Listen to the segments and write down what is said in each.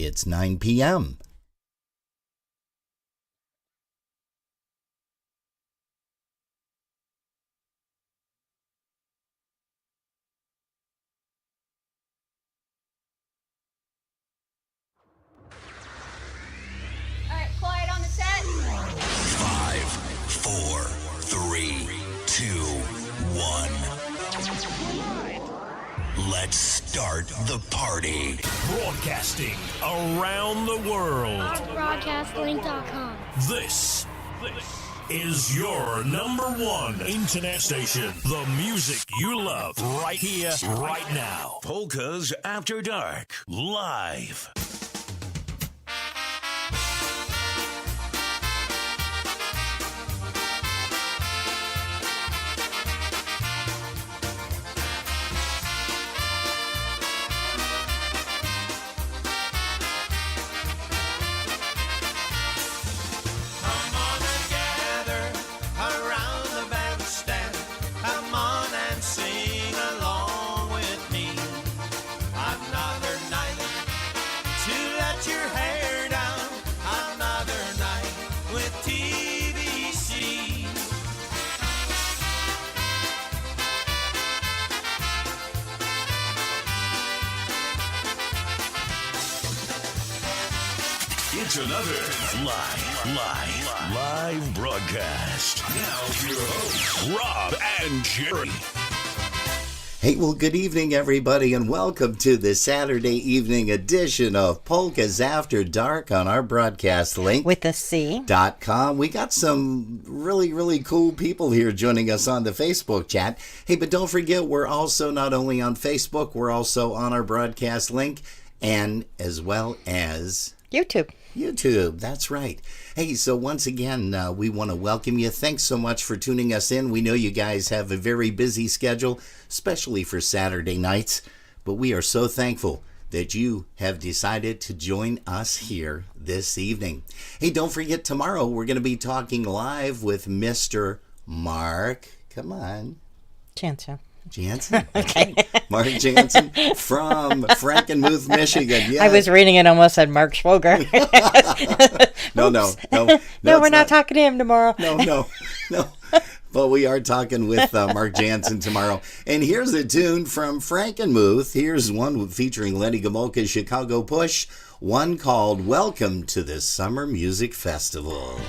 It's 9 p.m. All right, quiet on the set. 5, 4, 3, 2, 1. Let's start the party. Broadcasting around the world. Broadcastlink.com. This is your number one internet station. The music you love right here, right now. Polkas After Dark, live. It's another live broadcast. Now your hosts, Rob and Jerry. Hey, well, good evening, everybody, and welcome to the Saturday evening edition of Polkas After Dark on our broadcast link. With a C. .com. We got some really cool people here joining us on the Facebook chat. Hey, but don't forget, we're also not only on Facebook, we're also on our broadcast link, and as well as YouTube, that's right. Hey, so once again, we want to welcome you. Thanks so much for tuning us in. We know you guys have a very busy schedule, especially for Saturday nights, but we are so thankful that you have decided to join us here this evening. Hey, don't forget, tomorrow we're going to be talking live with Mr. Mark. Come on. Jansen. Okay. Mark Jansen from Frankenmuth, Michigan. Yeah. I was reading it, almost said Mark Schwoger. No, we're not talking to him tomorrow. No. But we are talking with Mark Jansen tomorrow. And here's a tune from Frankenmuth. Here's one featuring Lenny Gomulka's Chicago Push, one called Welcome to the Summer Music Festival.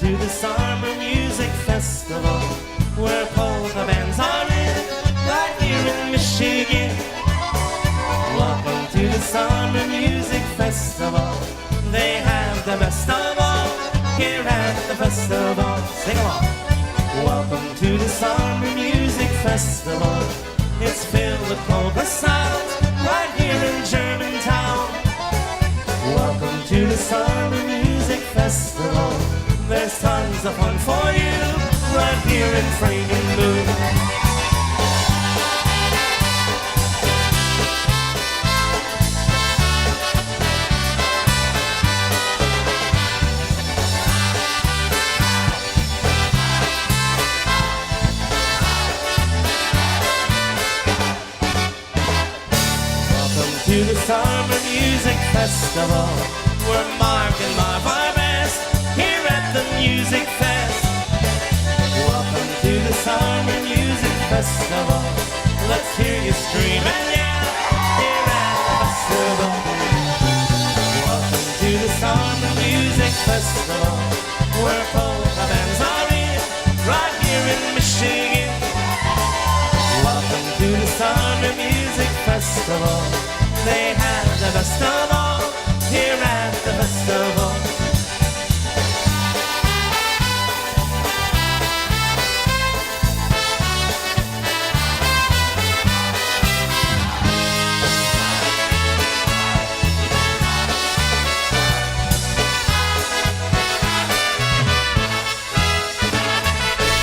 To the Summer Music Festival, where polka bands are in, right here in Michigan. Welcome to the Summer Music Festival. They have the best of all here at the festival. Sing along. Welcome to the Summer Music Festival. It's filled with polka sounds right here in Germantown. Welcome to the Summer Music Festival. There's tons of fun for you right here in Frankenmuth. Welcome to the Summer Music Festival, where Mark and Marv are best here at the Music Fest. Welcome to the Summer Music Festival. Let's hear you scream and yell here at the festival. Welcome to the Summer Music Festival, where polka bands are in, right here in Michigan. Welcome to the Summer Music Festival. They have the best of all here at the festival.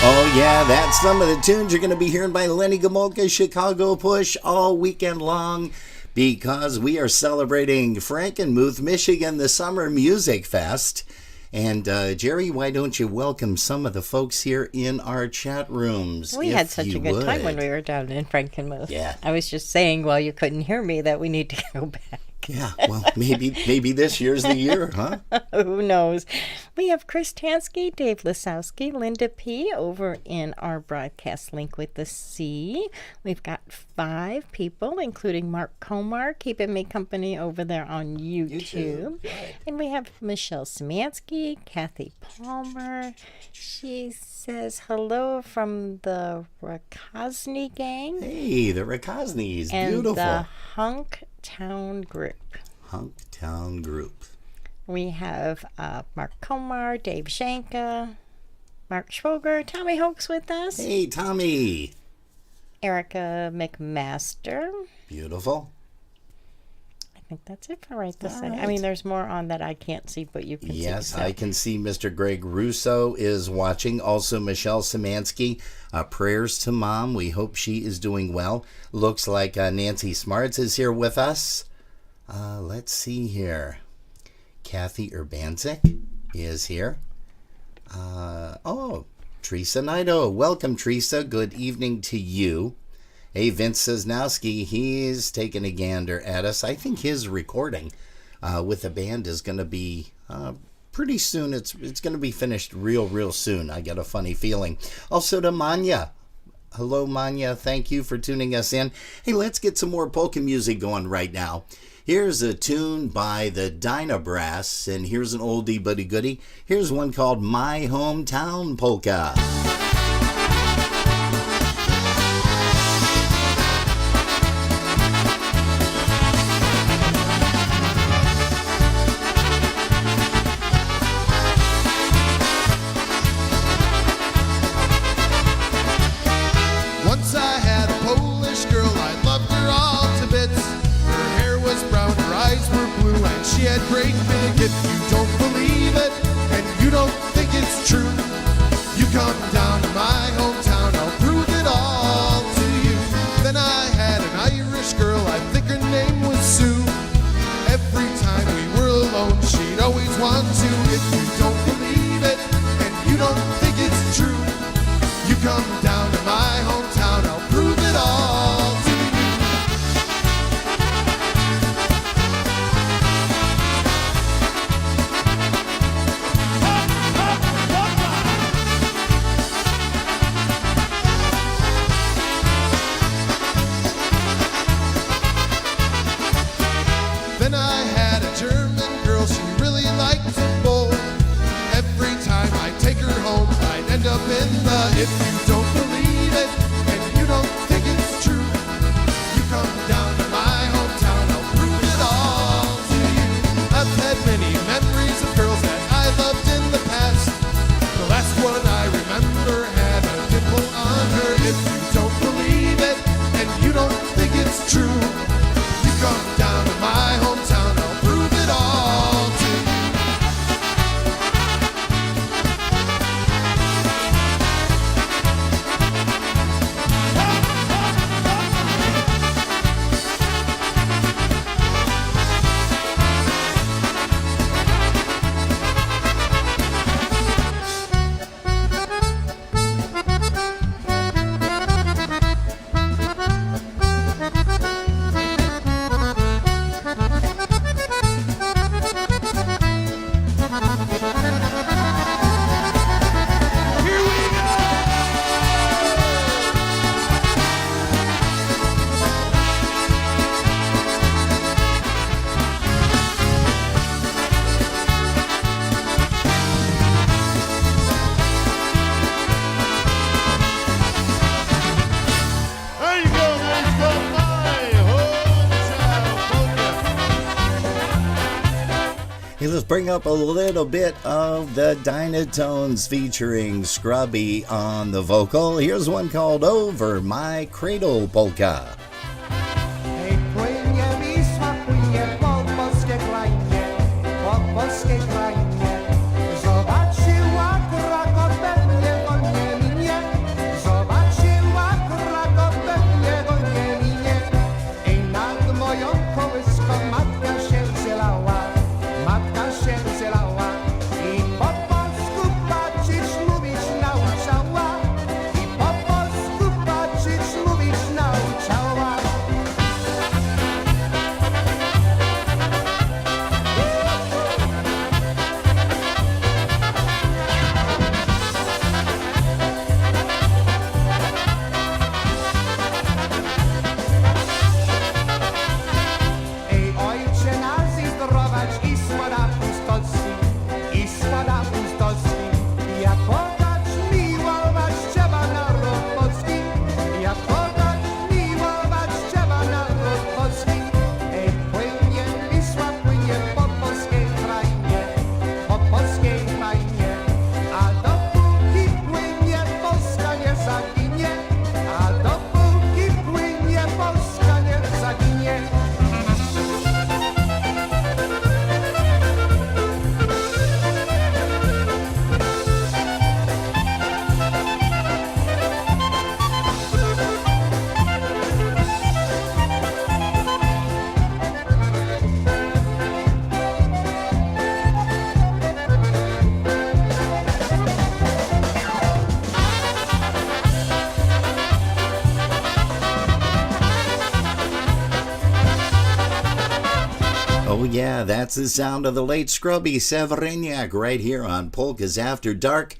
Oh, yeah, That's some of the tunes you're going to be hearing by Lenny Gomolka's Chicago Push all weekend long, because we are celebrating Frankenmuth, Michigan, the Summer Music Fest. And Jerry, why don't you welcome some of the folks here in our chat rooms? We had such a good time when we were down in Frankenmuth. Yeah. I was just saying, while you couldn't hear me, that we need to go back. Yeah, well, maybe this year's the year, huh? Who knows? We have Chris Tansky, Dave Lisowski, Linda P. over in our broadcast link with the C. We've got 5 people, including Mark Komar, keeping me company over there on YouTube. Right. And we have Michelle Szymanski, Kathy Palmer. She says hello from the Rakosny gang. Hey, the Rakosnys, and beautiful. the Hunk Town Group. Hunktown Group. We have Mark Komar, Dave Shanka, Mark Schwoger, Tommy Hoax with us. Hey, Tommy. Erica McMaster. Beautiful. I think that's it for right this All second. right. I mean, there's more on that I can't see, but you can see. Yes, So. I can see Mr. Greg Russo is watching. Also, Michelle Szymanski. Prayers to Mom. We hope she is doing well. Looks like Nancy Smarts is here with us. Let's see here. Kathy Urbanzik is here. Teresa Naito. Welcome, Teresa. Good evening to you. Hey, Vince Cisnowski, he's taking a gander at us. I think his recording with the band is going to be pretty soon. It's going to be finished real soon. I get a funny feeling. Also to Manya. Hello, Manya. Thank you for tuning us in. Hey, let's get some more polka music going right now. Here's a tune by the Dyna Brass, and here's an oldie but a goodie. Here's one called My Hometown Polka. Once I had a Polish girl, I loved her all to bits. Her hair was brown, her eyes were blue, and she had great big. If you don't believe it, and you don't think it's true, you come down to my hometown, I'll prove it all to you. Then I had an Irish girl, I think her name was Sue. Every time we were alone, she'd always want to. If you don't believe it, and you don't think it's true, you come down to my hometown, I'll prove it all to you. Then I had a German girl, she really liked to bowl. Every time I take her home, I'd end up in the. If you don't believe it, and you don't think it's true, you come down to my hometown, I'll prove it all to you. I've had many memories of girls that I loved in the past. The last one I remember had a dimple on her. If you don't believe it, and you don't think it's true, you come down to my hometown, I'll prove it all to you. Here we go! There you go, guys. Go my hometown polka. Hey, let's bring up a little bit of the Dynatones featuring Scrubby on the vocal. Here's one called Over My Cradle Polka. Hej, płynie Wisła, płynie po polskiej krainie, po polskiej krainie. Zobaczyła Krakowę, nie wolnie mnie, yeah, that's the sound of the late Scrubby Severiniak right here on Polkas After Dark,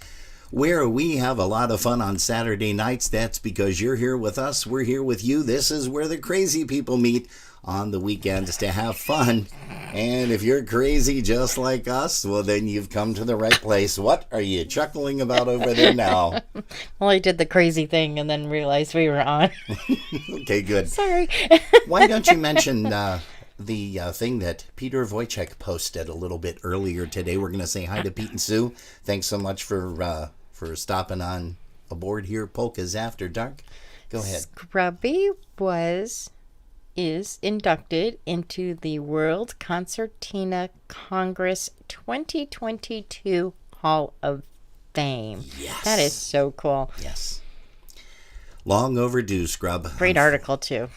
where we have a lot of fun on Saturday nights. That's because you're here with us. We're here with you. This is where the crazy people meet on the weekends to have fun. And if you're crazy just like us, well, then you've come to the right place. What are you chuckling about over there now? Well, I did the crazy thing and then realized we were on. Okay, good. Sorry. Why don't you mention the thing that Peter Wojciech posted a little bit earlier today? We're going to say hi to Pete and Sue. Thanks so much for stopping on aboard here, Polkas After Dark. Go ahead. Scrubby is inducted into the World Concertina Congress 2022 Hall of Fame. Yes. That is so cool. Yes. Long overdue, Scrub. Great article, too.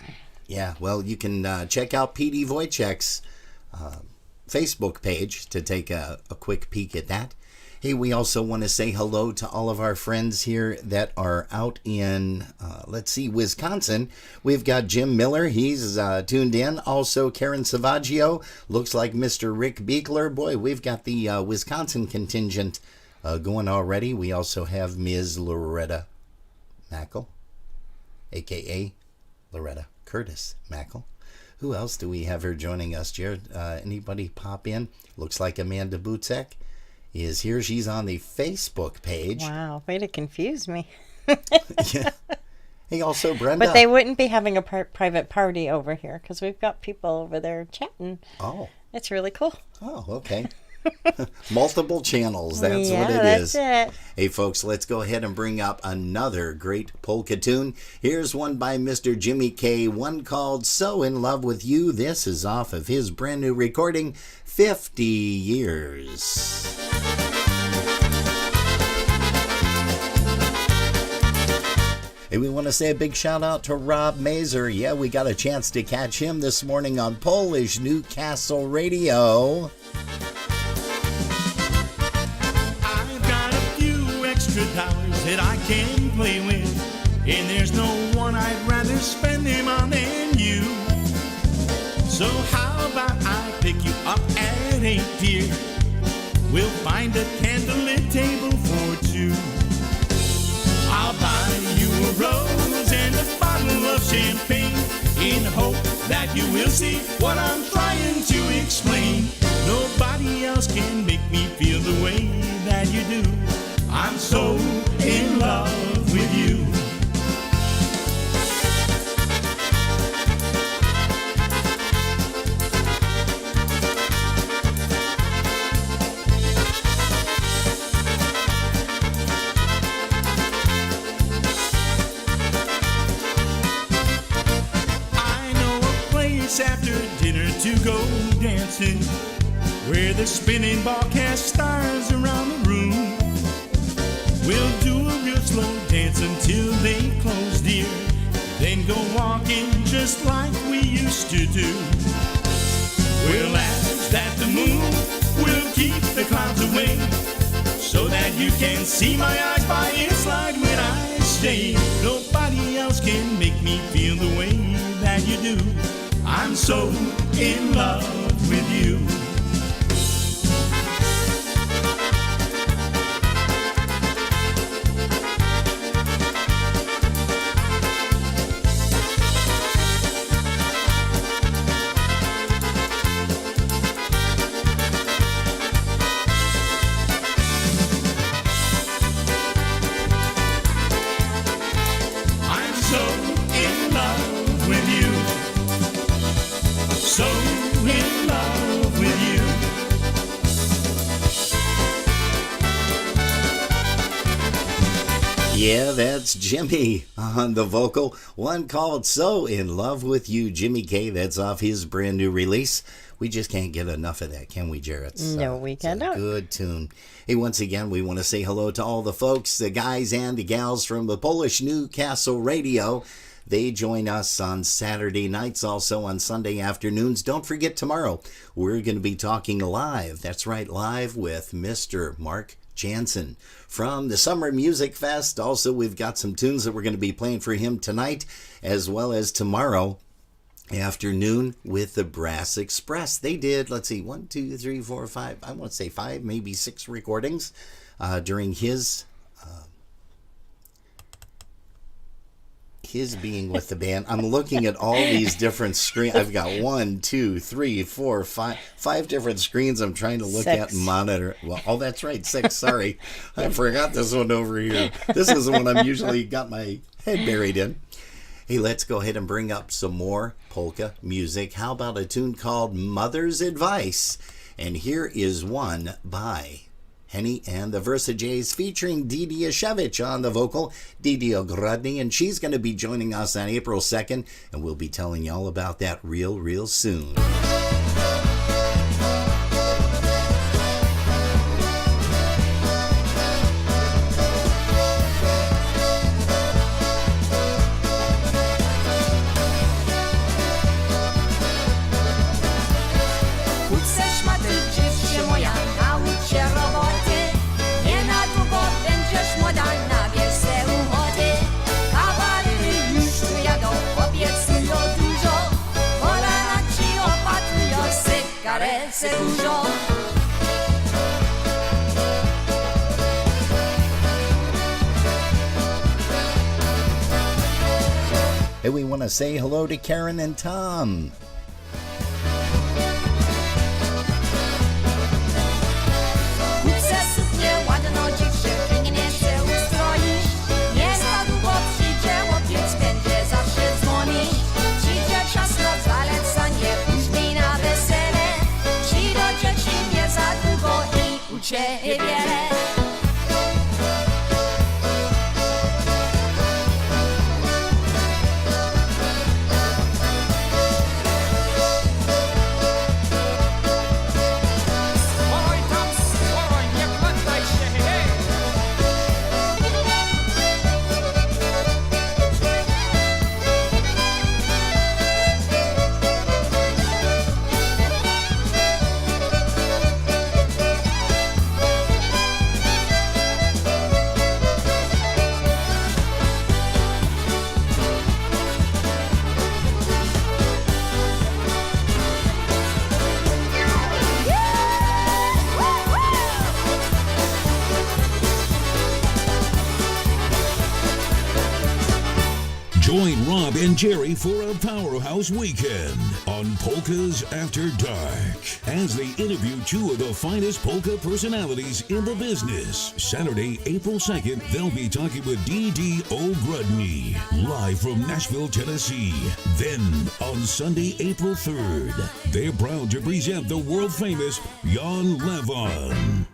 Yeah, well, you can check out P.D. Wojciech's Facebook page to take a quick peek at that. Hey, we also want to say hello to all of our friends here that are out in, Wisconsin. We've got Jim Miller. He's tuned in. Also, Karen Savaggio. Looks like Mr. Rick Beekler. Boy, we've got the Wisconsin contingent going already. We also have Ms. Loretta Mackel, a.k.a. Loretta Curtis Mackel. Who else do we have here joining us, Jared? Anybody pop in? Looks like Amanda Butzek is here. She's on the Facebook page. Wow, way to confuse me. Yeah. Hey, also Brenda. But they wouldn't be having a private party over here because we've got people over there chatting. Oh. It's really cool. Oh, okay. Multiple channels. That's what it that's is. It. Hey, folks, let's go ahead and bring up another great polka tune. Here's one by Mr. Jimmy K, one called So In Love With You. This is off of his brand new recording, 50 Years. Hey, we want to say a big shout out to Rob Mazer. Yeah, we got a chance to catch him this morning on Polish Newcastle Radio. I've got a few extra dollars that I can play with, and there's no one I'd rather spend them on than you. So how about I pick you up at 8, dear? We'll find a candlelit table for two. I'll buy you a rose and a bottle of champagne in hope that you will see what I'm trying to explain. Nobody else can make me feel the way that you do. I'm so in love with you. After dinner to go dancing, where the spinning ball casts stars around the room. We'll do a real slow dance until they close, dear, then go walking just like we used to do. We'll ask that the moon will keep the clouds away, so that you can see my eyes by its light when I stay. Nobody else can make me feel the way that you do. I'm so in love with you. I'm so in love with you. So in love with you. Yeah, that's Jimmy on the vocal. One called So In Love With You, Jimmy K. That's off his brand new release. We just can't get enough of that, can we, Jarrett? No, we cannot. It's a good tune. Hey, once again, we want to say hello to all the folks, the guys and the gals from the Polish Newcastle Radio. They join us on Saturday nights, also on Sunday afternoons. Don't forget tomorrow, we're going to be talking live. That's right, live with Mr. Mark Jansen from the Summer Music Fest. Also, we've got some tunes that we're going to be playing for him tonight, as well as tomorrow. afternoon with the Brass Express. They did, let's see, 1, 2, 3, 4, 5, I want to say 5, maybe 6 recordings during his being with the band. I'm looking at all these different screens. I've got 1, 2, 3, 4, 5 different screens I'm trying to look 6. at and monitor. Well, oh, that's right, 6. Sorry. I forgot this one over here. This is the one I'm usually got my head buried in. Hey, let's go ahead and bring up some more polka music. How about a tune called Mother's Advice? And here is one by Henny and the Versajays featuring Didi Yashevich on the vocal, Didi Ogrodny, and she's going to be joining us on April 2nd, and we'll be telling you all about that real soon. Chcesz matry, dziewczę moja, naucz się roboty. Nie na długo będziesz młoda, nabierz se umoty. Kawalery już tu jadą, obiecują dużo. Kolana ci opatrują, sygarek se dużo. Hey, we want to say hello to Karen and Tom. Kupce suknię ładną dziewczynkę, nie się ustroisz. Nie za długo przyjdzie łopiec, będzie zawsze dzwonić. Przyjdzie czas na zalecanie, później na wesele. Przyjdzie ci nie za długo i u ciebie wiele. Join Rob and Jerry for a powerhouse weekend on Polkas After Dark as they interview 2 of the finest polka personalities in the business. Saturday, April 2nd, they'll be talking with Didi Ogrodny, live from Nashville, Tennessee. Then, on Sunday, April 3rd, they're proud to present the world-famous Jan Levon.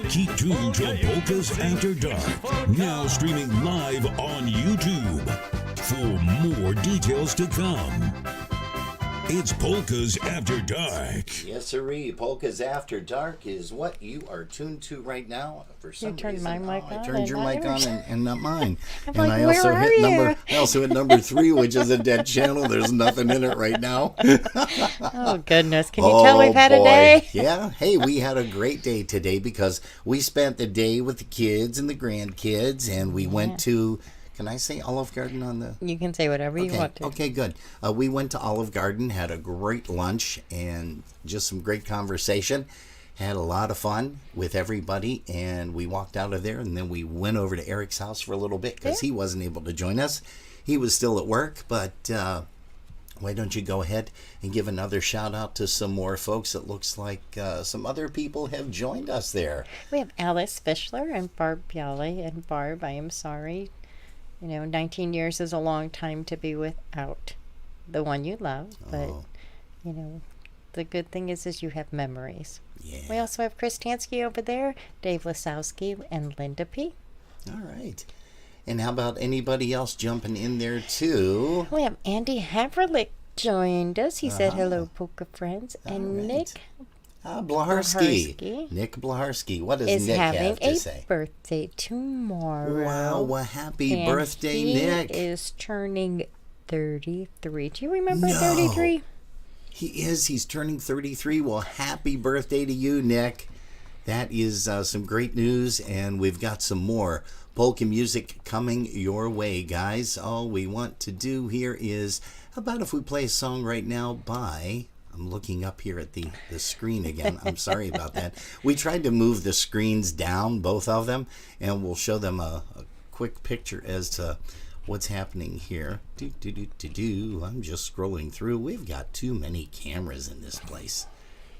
Keep tuned to Polkas After Dark, now streaming live on YouTube. For more details to come. It's Polkas After Dark. Yes, sirree. Polkas After Dark is what you are tuned to right now. For some turned reason, my mic I on turned and your not mic on yours. and not mine. I'm and like, I where also are hit you? number 3, which is a dead channel. There's nothing in it right now. Oh, goodness. Can you tell we've had a day? Yeah. Hey, we had a great day today because we spent the day with the kids and the grandkids, and we went to, can I say Olive Garden on the... You can say whatever you want to. Okay, good. We went to Olive Garden, had a great lunch, and just some great conversation. Had a lot of fun with everybody, and we walked out of there, and then we went over to Eric's house for a little bit because he wasn't able to join us. He was still at work, but why don't you go ahead and give another shout out to some more folks? It looks like some other people have joined us there. We have Alice Fischler and Barb Bialy. And Barb, I am sorry. 19 years is a long time to be without the one you love. But, the good thing is you have memories. Yeah. We also have Chris Tansky over there, Dave Lisowski, and Linda P. All right. And how about anybody else jumping in there too? We have Andy Haverlick joined us. He said, hello, polka friends. And right. Nick Blaharski. Nick Blaharski. What does is Nick having have to a say? birthday tomorrow. Wow, well, happy And birthday, he Nick. is turning 33. Do you remember No. 33? He is. He's turning 33. Well, happy birthday to you, Nick. That is some great news, and we've got some more polka music coming your way, guys. All we want to do here is, how about if we play a song right now by... I'm looking up here at the screen again. I'm sorry about that. We tried to move the screens down, both of them, and we'll show them a quick picture as to what's happening here. I'm just scrolling through. We've got too many cameras in this place.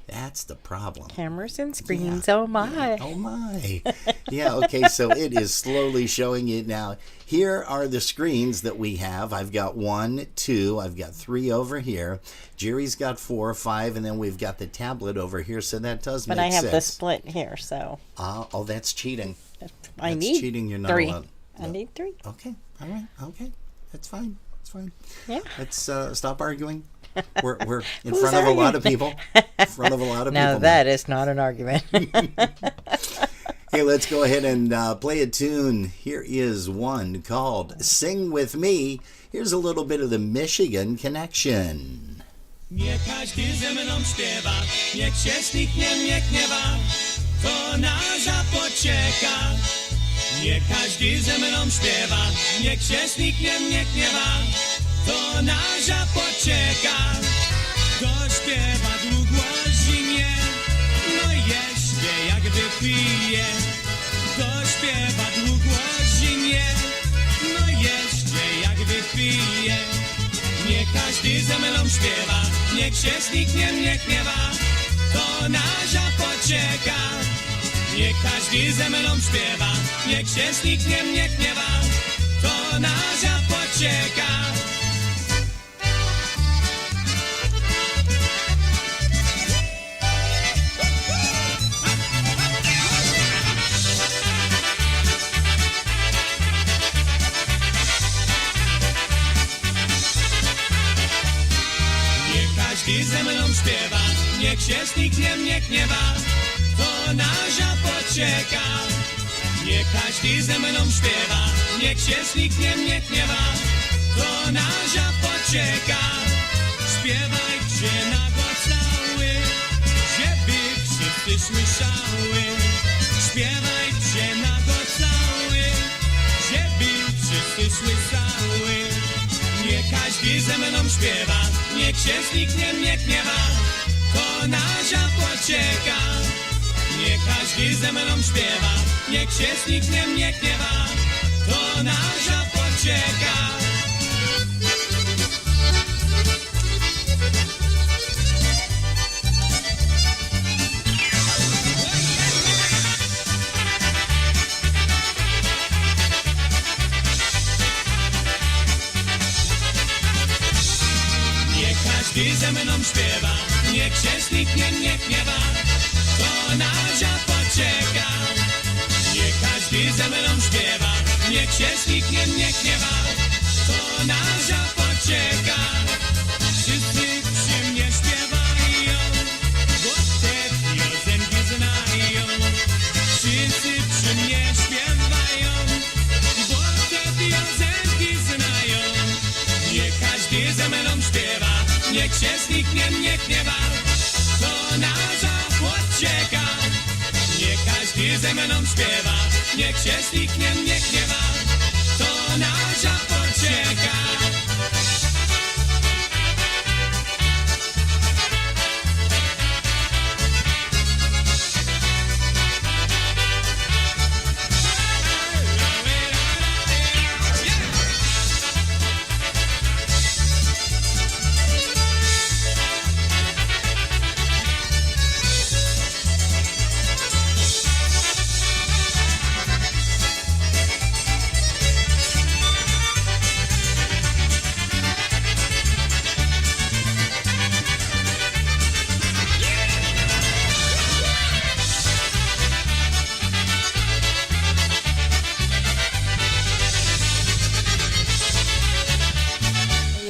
That's the problem. Cameras and screens. Yeah. Oh, my. Yeah. Oh, my. Yeah, okay, so it is slowly showing it now. Here are the screens that we have. I've got 1, 2, I've got 3 over here. Jerry's got 4, 5, and then we've got the tablet over here, so that does make 6. But I have the split here, so. Oh, that's cheating. I need cheating. You're not 3. allowed. I need 3. Okay, all right, okay. That's fine. That's fine. Yeah. Let's stop arguing. We're in front of a lot of people. In front of a lot of people. Now that is not an argument. Hey, let's go ahead and play a tune. Here is one called Sing With Me. Here's a little bit of the Michigan connection. Nie każdy ze mną śpiewa, niech się nikt nie gniewa, to nasza poczeka. Nie każdy ze mną śpiewa, niech się nikt nie gniewa, to nasza poczeka. Kto śpiewa długo zimie, no jeszcze jak wypije. Kto śpiewa długo zimie, no jeszcze jak wypije. Nie każdy ze mną śpiewa, niech się nikt nie gniewa, to nasza poczeka. Nie każdy ze mną śpiewa, niech się nikt nie gniewa, to nasza poczeka. Każdy ze mną śpiewa, niech się nikt nie gniewa, to nasza poczeka. Nie każdy ze mną śpiewa, niech się nikt nie gniewa, to nasza poczeka. Śpiewajcie na głos cały, żeby wszyscy słyszały. Śpiewajcie na głos cały, żeby wszyscy słyszały. Nie każdy ze mną śpiewa, niech się nikt nie gniewa, to nasza poczeka. Nie każdy ze mną śpiewa, niech się nikt nie gniewa, to nasza poczeka. Każdy ze mną śpiewa, niech się nikt nie gniewa, to nasza poczeka. Nie każdy ze mną śpiewa, niech się nikt nie gniewa, to nasza poczeka. Wszyscy przy mnie śpiewają, bo te piosenki znają. Wszyscy przy mnie śpiewają, bo te piosenki znają. Nie każdy ze mną śpiewa, niech się nikt nie gniewa, to nasza poczeka. Nie każdy ze mną śpiewa, niech się nikt nie gniewa, to nasza poczeka.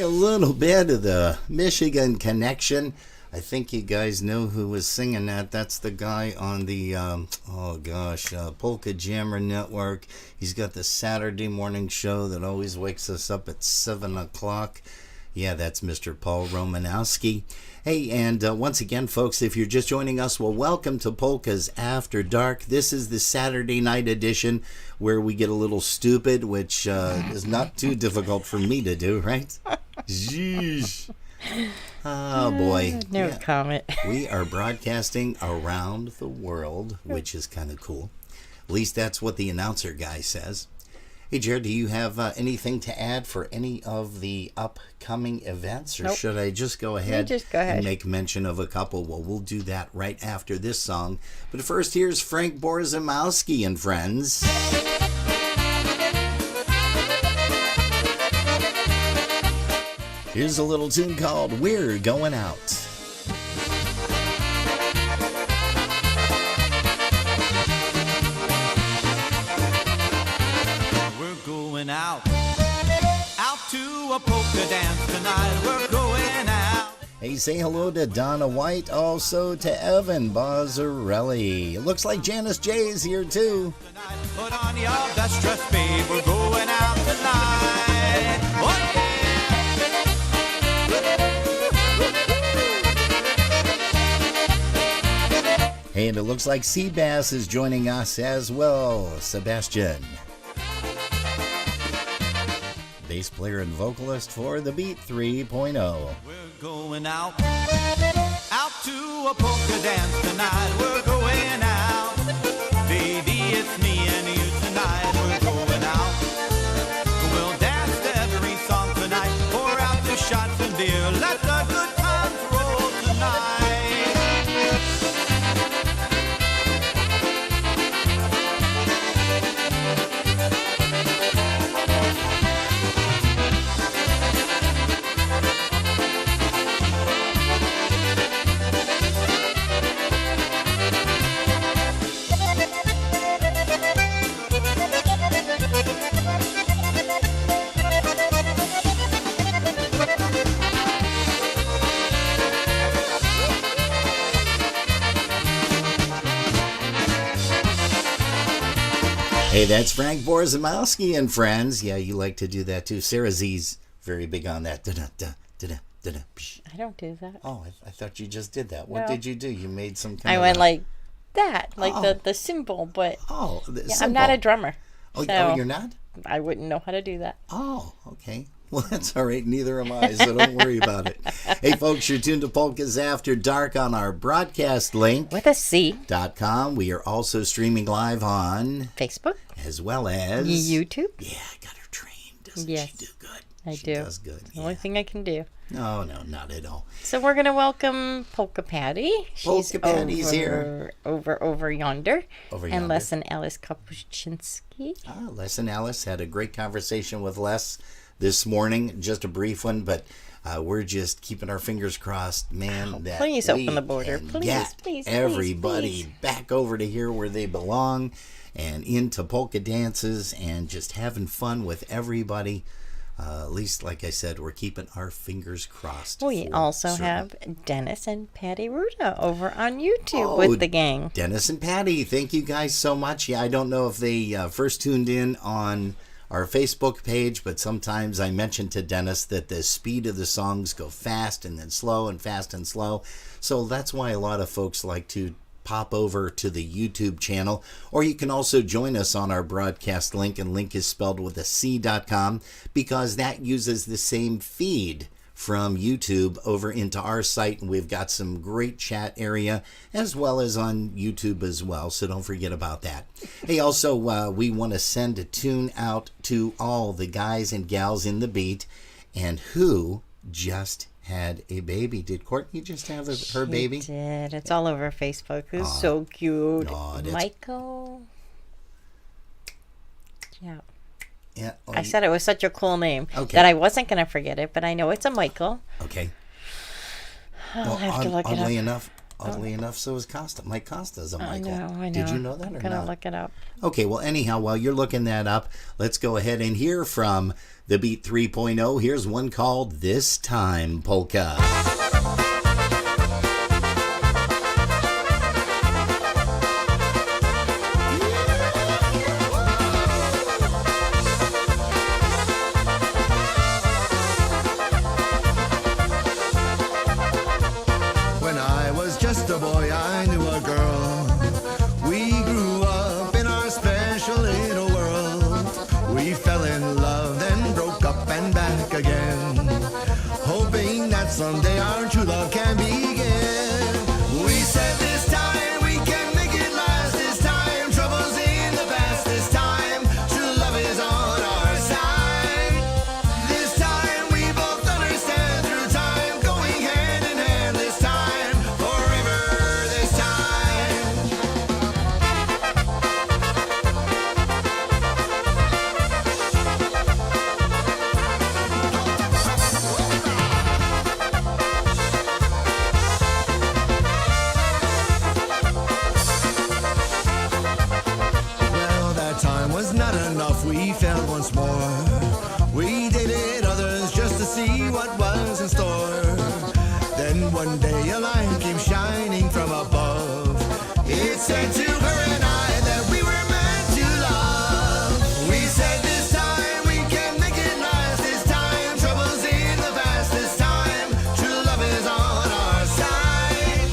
Little bit of the Michigan connection. I think you guys know who was singing that. That's the guy on the Polka Jammer Network. He's got the Saturday morning show that always wakes us up at 7 o'clock. Yeah, that's Mr. Paul Romanowski. Hey, and once again, folks, if you're just joining us, well, welcome to Polkas After Dark. This is the Saturday night edition where we get a little stupid, which is not too difficult for me to do, right? Jeez. Oh, boy. No comment. We are broadcasting around the world, which is kind of cool. At least that's what the announcer guy says. Hey, Jared, do you have anything to add for any of the upcoming events? Or Nope. should I just go ahead, and make mention of a couple? Well, we'll do that right after this song. But first, here's Frank Borzymowski and friends. Here's a little tune called We're Going Out. Out to a polka dance tonight. We're going out. Hey, say hello to Donna White, also to Evan Bozzarelli. It looks like Janice J is here too. Put on your best dress, babe. We're going out tonight. Oh, yeah. Hey, and it looks like Seabass is joining us as well. Sebastian. Bass player and vocalist for The Beat 3.0. We're going out to a polka dance tonight. We're going out, baby, it's me and you tonight. We're going out, we'll dance to every song tonight. Pour out the shots and beer, let the good times roll tonight. Hey, that's Frank Borzymowski and friends. Yeah, you like to do that too. Sarah Z's very big on that. I don't do that. Oh, I thought you just did that. What No. did you do? You made some kind I of... went like that, like the symbol, but I'm not a drummer. Oh, you're not? I wouldn't know how to do that. Oh, okay. Well, that's all right. Neither am I, so don't worry about it. Hey, folks, you're tuned to Polkas After Dark on our broadcast link. With a C. .com. We are also streaming live on Facebook. As well as... YouTube. Yeah, I got her trained. Doesn't Yes. she do good? I She do. does good. The only thing I can do. No, not at all. So we're going to welcome Polka Patty. Polka Patty's here. Over yonder. Over and yonder. Les and Alice Kapuczynski. Les and Alice had a great conversation with Les this morning. Just a brief one, but we're just keeping our fingers crossed, man. That please we open the border. can Please, get please, everybody please. back over to here where they belong and into polka dances and just having fun with everybody. At least, like I said, we're keeping our fingers crossed. We for also certain. have Dennis and Patty Ruda over on YouTube Oh, with the gang. Dennis and Patty, thank you guys so much. Yeah, I don't know if they first tuned in on our Facebook page, but sometimes I mentioned to Dennis that the speed of the songs go fast and then slow and fast and slow. So that's why a lot of folks like to pop over to the YouTube channel, or you can also join us on our broadcast link, and link is spelled with a C.com, because that uses the same feed from YouTube over into our site, and we've got some great chat area as well as on YouTube as well, so don't forget about that. Hey, also we want to send a tune out to all the guys and gals in the beat and who just had a baby. Did Courtney just have her baby? She did. It's all over Facebook. It's so cute. Aw, that's- Michael. Yeah. Yeah. Oh, I said it was such a cool name Okay. that I wasn't going to forget it, but I know it's a Michael. Okay. I'll have to look it up. Oddly enough, so is Costa. Mike Costa's a Michael. I know. Did you know that I'm or gonna not? look it up. Okay, well, anyhow, while you're looking that up, let's go ahead and hear from the Beat 3.0. Here's one called This Time Polka. enough, we fell once more. We dated others just to see what was in store. Then one day a light came shining from above. It said to her and I that we were meant to love. We said this time we can make it last. This time trouble's in the past. This time true love is on our side.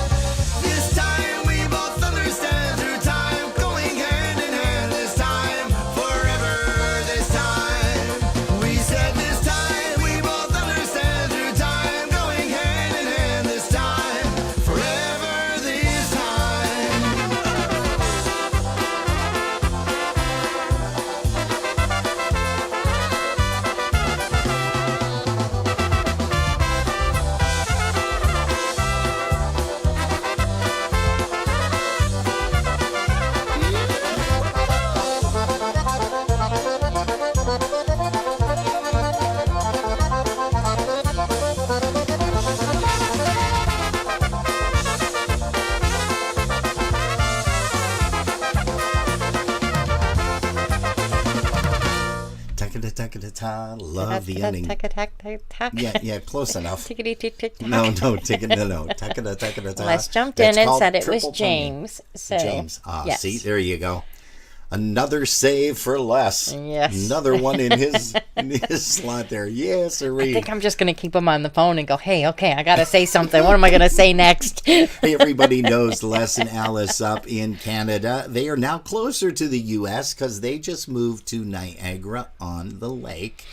This time we both understand through time, going hand in hand. This time forever. This time we said this time we both understand through time, going hand in hand. This time forever. This time. Ta-ka-da-ta-ka-da-ta, love the ending. Tack. Yeah, close enough. Tickety-tick-tick-tock. No, ta-ka-da-ta-ka-da-ta. Les jumped That's in and called said it was triple James. So, James. yes. See, there you go. Another save for Les. Yes. Another one in his slot there. Yes, sirree. I think I'm just going to keep him on the phone and go, hey, okay, I got to say something. What am I going to say next? Hey, everybody knows Les and Alice up in Canada. They are now closer to the U.S. because they just moved to Niagara on the Lake.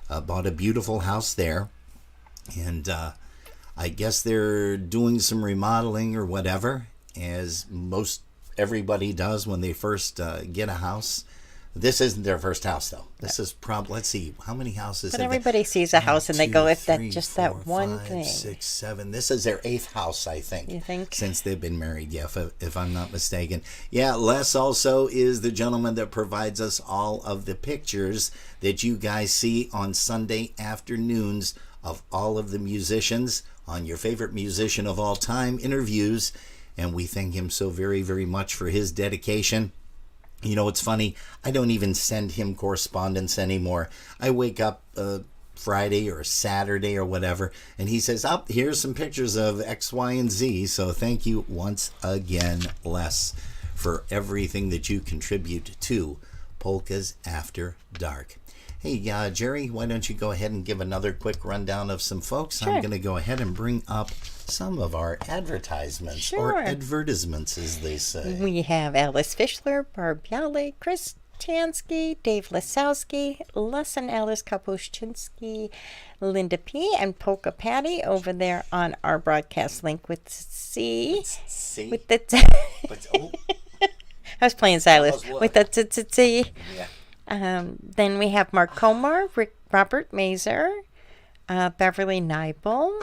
Bought a beautiful house there. And I guess they're doing some remodeling or whatever, as most everybody does when they first get a house. This isn't their first house, though. This is let's see, how many houses? But have everybody sees a house and they go, if that's just that one thing. 6, 7. This is their 8th house, I think. You think? Since they've been married, yeah, if I'm not mistaken. Yeah, Les also is the gentleman that provides us all of the pictures that you guys see on Sunday afternoons of all of the musicians on your favorite musician of all time interviews. And we thank him so very, very much for his dedication. You know, it's funny, I don't even send him correspondence anymore. I wake up Friday or Saturday or whatever, and he says, here's some pictures of X, Y, and Z. So thank you once again, Les, for everything that you contribute to Polkas After Dark. Hey, Jerry, why don't you go ahead and give another quick rundown of some folks? Sure. I'm going to go ahead and bring up some of our advertisements, or advertisements, as they say. We have Alice Fischler, Barb Yale, Chris Tansky, Dave Lesowski, Les and Alice Kapushchinsky, Linda P., and Polka Patty over there on our broadcast link with C. C? With the Oh. I was playing Silas. What? With the C. Yeah. Then we have Mark Komar, Robert Mazer, Beverly Nibel,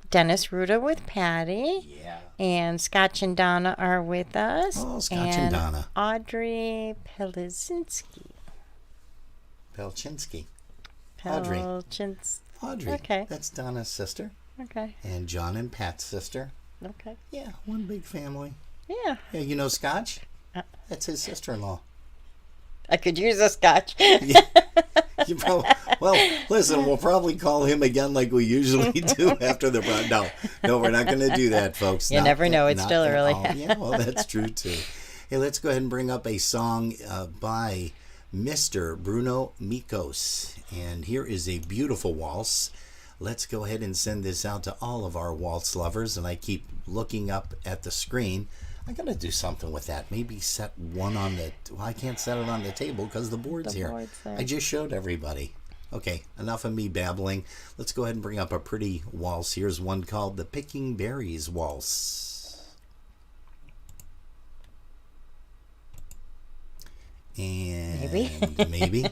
Dennis Ruda with Patty. Yeah. And Scotch and Donna are with us. Oh, Scotch and Donna. Audrey Pelizinski. Pelchinsky. Audrey. Audrey. Okay. That's Donna's sister. Okay. And John and Pat's sister. Okay. Yeah, one big family. Yeah. Yeah, you know Scotch? That's his sister-in-law. I could use a Scotch. Yeah. Well, listen, we'll probably call him again like we usually do after the No, we're not going to do that, folks. You never know. It's still early. Yeah, well, that's true, too. Hey, let's go ahead and bring up a song by Mr. Bruno Mikos. And here is a beautiful waltz. Let's go ahead and send this out to all of our waltz lovers. And I keep looking up at the screen. I got to do something with that. Maybe set one on the... Well, I can't set it on the table because the board's here. I just showed everybody. Okay, enough of me babbling. Let's go ahead and bring up a pretty waltz. Here's one called the Picking Berries Waltz. And maybe.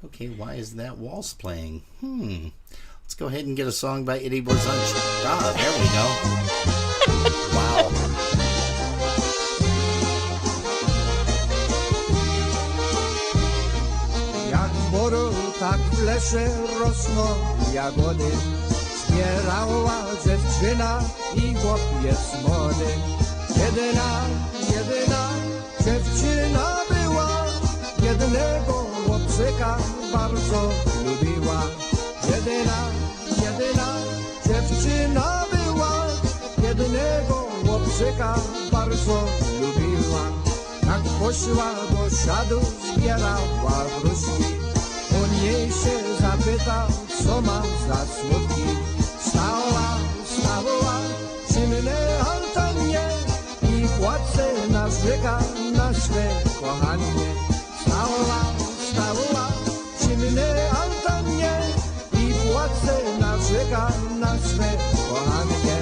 Okay, why is that waltz playing? Let's go ahead and get a song by Eddie Borzanchik. There we go. Wow. Jak w boru, tak w lesie rosną jagody. Zbierała dziewczyna i chłopiec młody. Jedyna Dziewczyna była, jednego chłopczyka bardzo lubiła. Jedyna dziewczyna była, jednego chłopczyka bardzo lubiła. Jak poszła do sadu, zbierała wróżki. On jej się zapytał, co ma za smutki. Stała przy mnie altannie i płacze narzeka na swe kochanie. Stała przy mnie altannie i płacze narzeka na swe kochanie.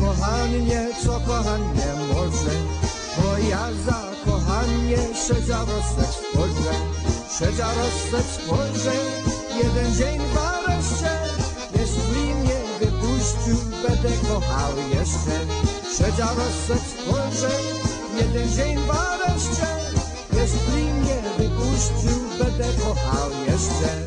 Kochanie, co kochanie może, bo ja za kochanie szedziarostek spojrzę, jeden dzień w areszcie, jeśli mnie wypuścił, będę kochał jeszcze. Szedziarostek spojrzę, jeden dzień w areszcie, jeśli mnie wypuścił, będę kochał jeszcze.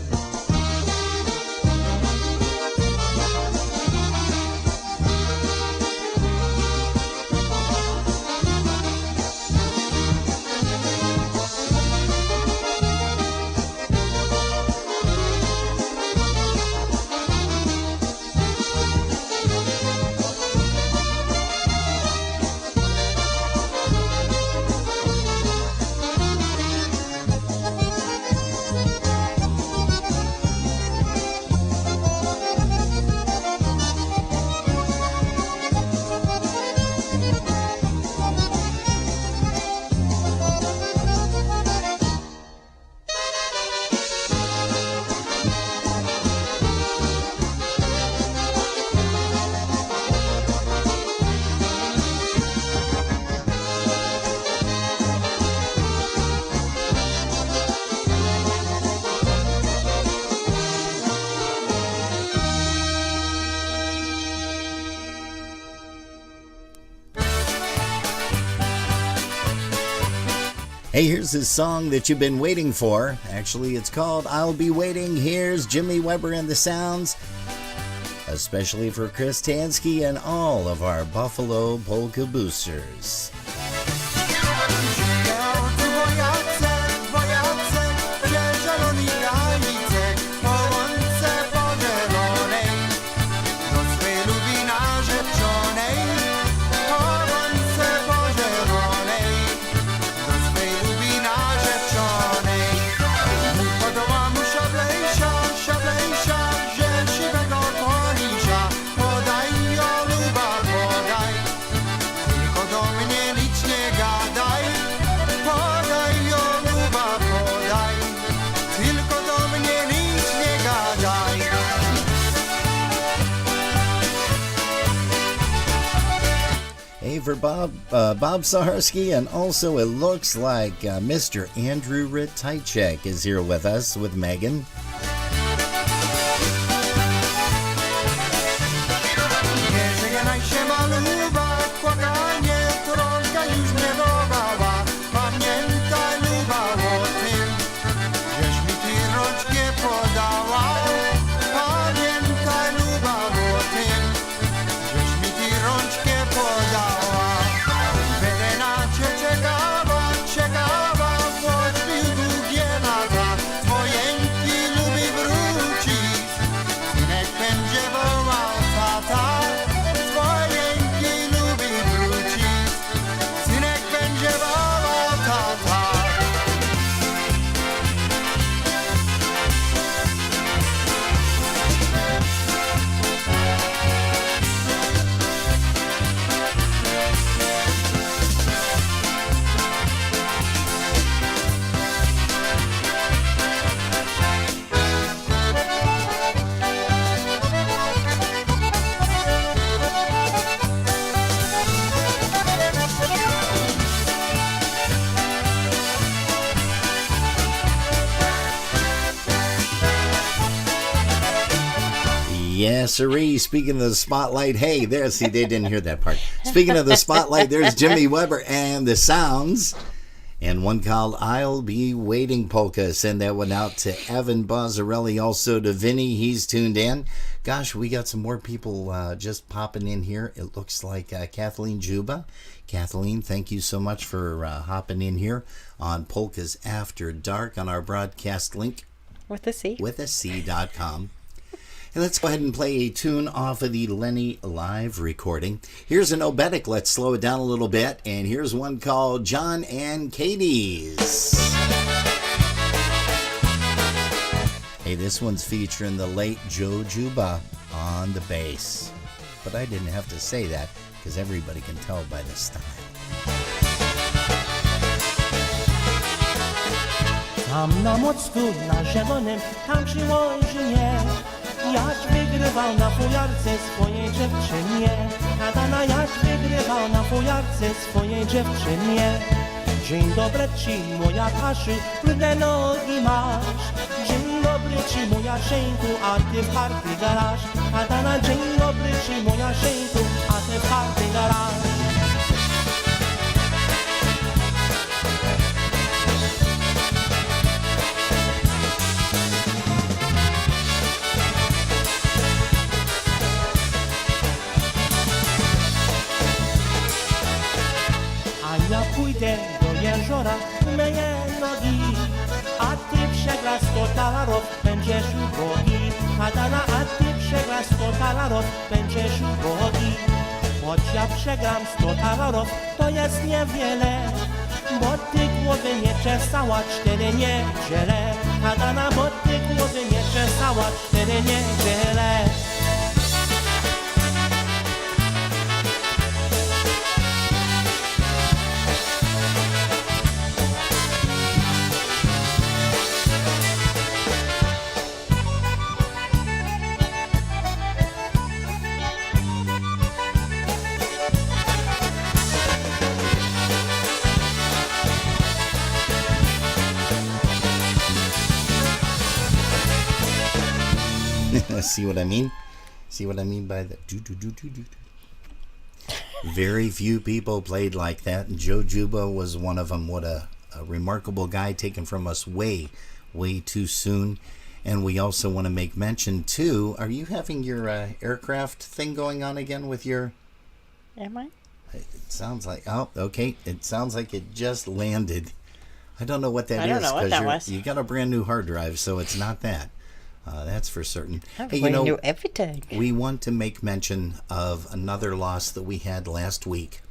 Hey, here's his song that you've been waiting for. Actually, it's called I'll Be Waiting. Here's Jimmy Weber and the Sounds, especially for Chris Tansky and all of our Buffalo Polka boosters. For Bob Saharsky, and also it looks like Mr. Andrew Rittychek is here with us with Megan. Yes, sirree. Speaking of the spotlight, hey, there, see, they didn't hear that part. Speaking of the spotlight, there's Jimmy Weber and the Sounds. and one called I'll Be Waiting Polka. Send that one out to Evan Bozzarelli, also to Vinny. He's tuned in. Gosh, we got some more people just popping in here. It looks like Kathleen Juba. Kathleen, thank you so much for hopping in here on Polkas After Dark on our broadcast link. With a C. With a C.com. And let's go ahead and play a tune off of the Lenny live recording. Here's an obetic. Let's slow it down a little bit. And here's one called John and Katie's. Hey, this one's featuring the late Joe Juba on the bass. But I didn't have to say that because everybody can tell by the style. Tam na mocku, na zielonym, tam przy łożynie, Jaś wygrywał na fujarce swojej dziewczynie. Adana Jaś wygrywał na fujarce swojej dziewczynie. Dzień dobry ci, moja Kaszy, rude nogi masz. Dzień dobry ci, moja Szeńku, a ty w party garaż. Adana, dzień dobry ci, moja Szeńku, a ty w party garaż. Ja pójdę do jeziora, umyję nogi, a ty przegrasz 100 talarów, będziesz ubogi. Adana, a ty przegrasz 100 talarów, będziesz ubogi. Choć ja przegram 100 talarów, to jest niewiele, bo ty głowy nie czesała 4 niedziele. Adana, bo ty głowy nie czesała 4 niedziele. See what I mean? See what I mean by the do. Very few people played like that, and Joe Juba was one of them. What a remarkable guy, taken from us way too soon. And we also want to make mention too, are you having your aircraft thing going on again with your... Am I? It sounds like, oh, okay. It sounds like it just landed. I don't know what that is. I don't know what that was. You got a brand new hard drive, so it's not that. That's for certain. Hey, you know, everything. We want to make mention of another loss that we had last week,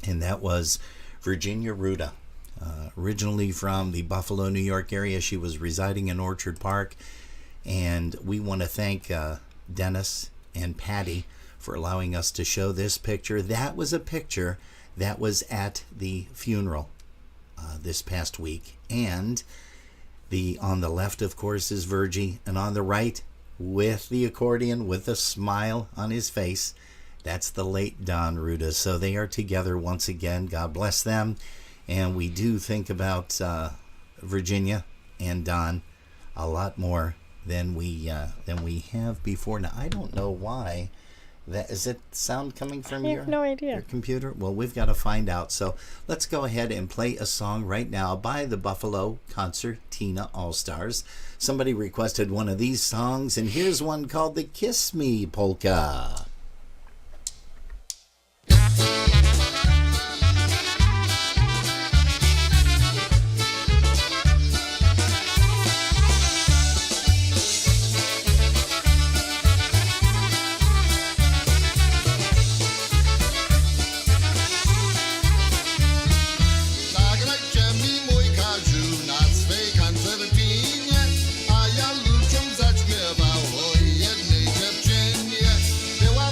and that was Virginia Ruda. Originally from the Buffalo, New York area, she was residing in Orchard Park, and we want to thank Dennis and Patty for allowing us to show this picture. That was a picture that was at the funeral this past week, and on the left, of course, is Virgie, and on the right, with the accordion, with a smile on his face, that's the late Don Ruda. So they are together once again. God bless them. And we do think about Virginia and Don a lot more than we have before. Now, I don't know why. Is it sound coming from I have no idea. Your computer? Well, we've got to find out. So let's go ahead and play a song right now by the Buffalo Concertina All-Stars. Somebody requested one of these songs, and here's one called the Kiss Me Polka. Zagrajcie mi mój Kaziu na swej koncertinie, a ja ludziom zaśpiewał o jednej dziewczynie. Była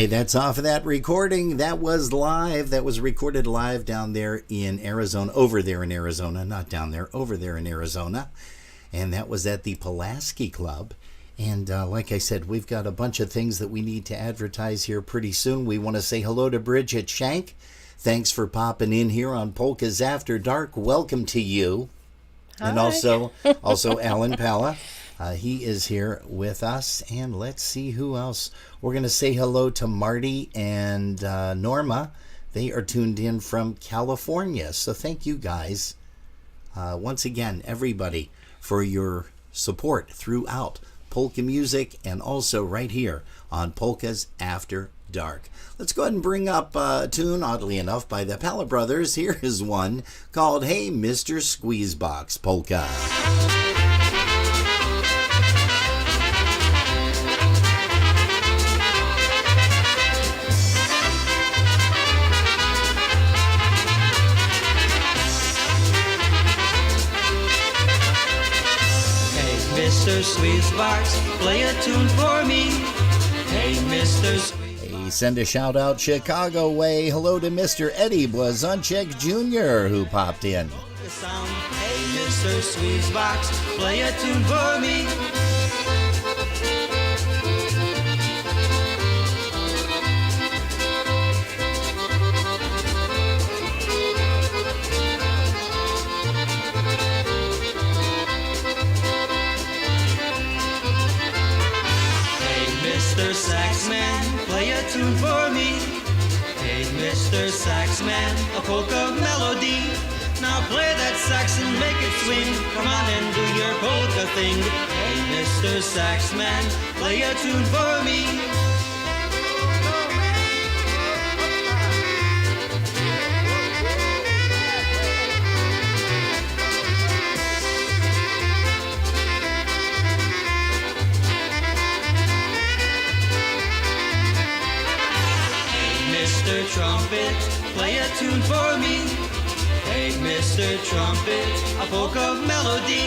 Hey, that's off of that recording. That was live. That was recorded live down there in Arizona, over there in Arizona, not down there, over there in Arizona. And that was at the Pulaski Club. And like I said, we've got a bunch of things that we need to advertise here pretty soon. We want to say hello to Bridget Shank. Thanks for popping in here on Polkas After Dark. Welcome to you. Hi. And also Alan Pala. He is here with us. And let's see who else. We're going to say hello to Marty and Norma. They are tuned in from California. So thank you guys. Once again, everybody, for your support throughout polka music and also right here on Polkas After Dark. Let's go ahead and bring up a tune, oddly enough, by the Pala Brothers. Here is one called Hey Mr. Squeezebox Polka. Mr. Squeezebox, play a tune for me. Hey, Mr. Hey, send a shout out Chicago way. Hello to Mr. Eddie Blazonczyk Jr. who popped in. Hey, Mr. Squeezebox, play a tune for me. Mr. Saxman, play a tune for me. Hey, Mr. Saxman, a polka melody. Now play that sax and make it swing. Come on and do your polka thing. Hey, Mr. Saxman, play a tune for me. Mr. Trumpet, play a tune for me. Hey, Mr. Trumpet, a polka melody.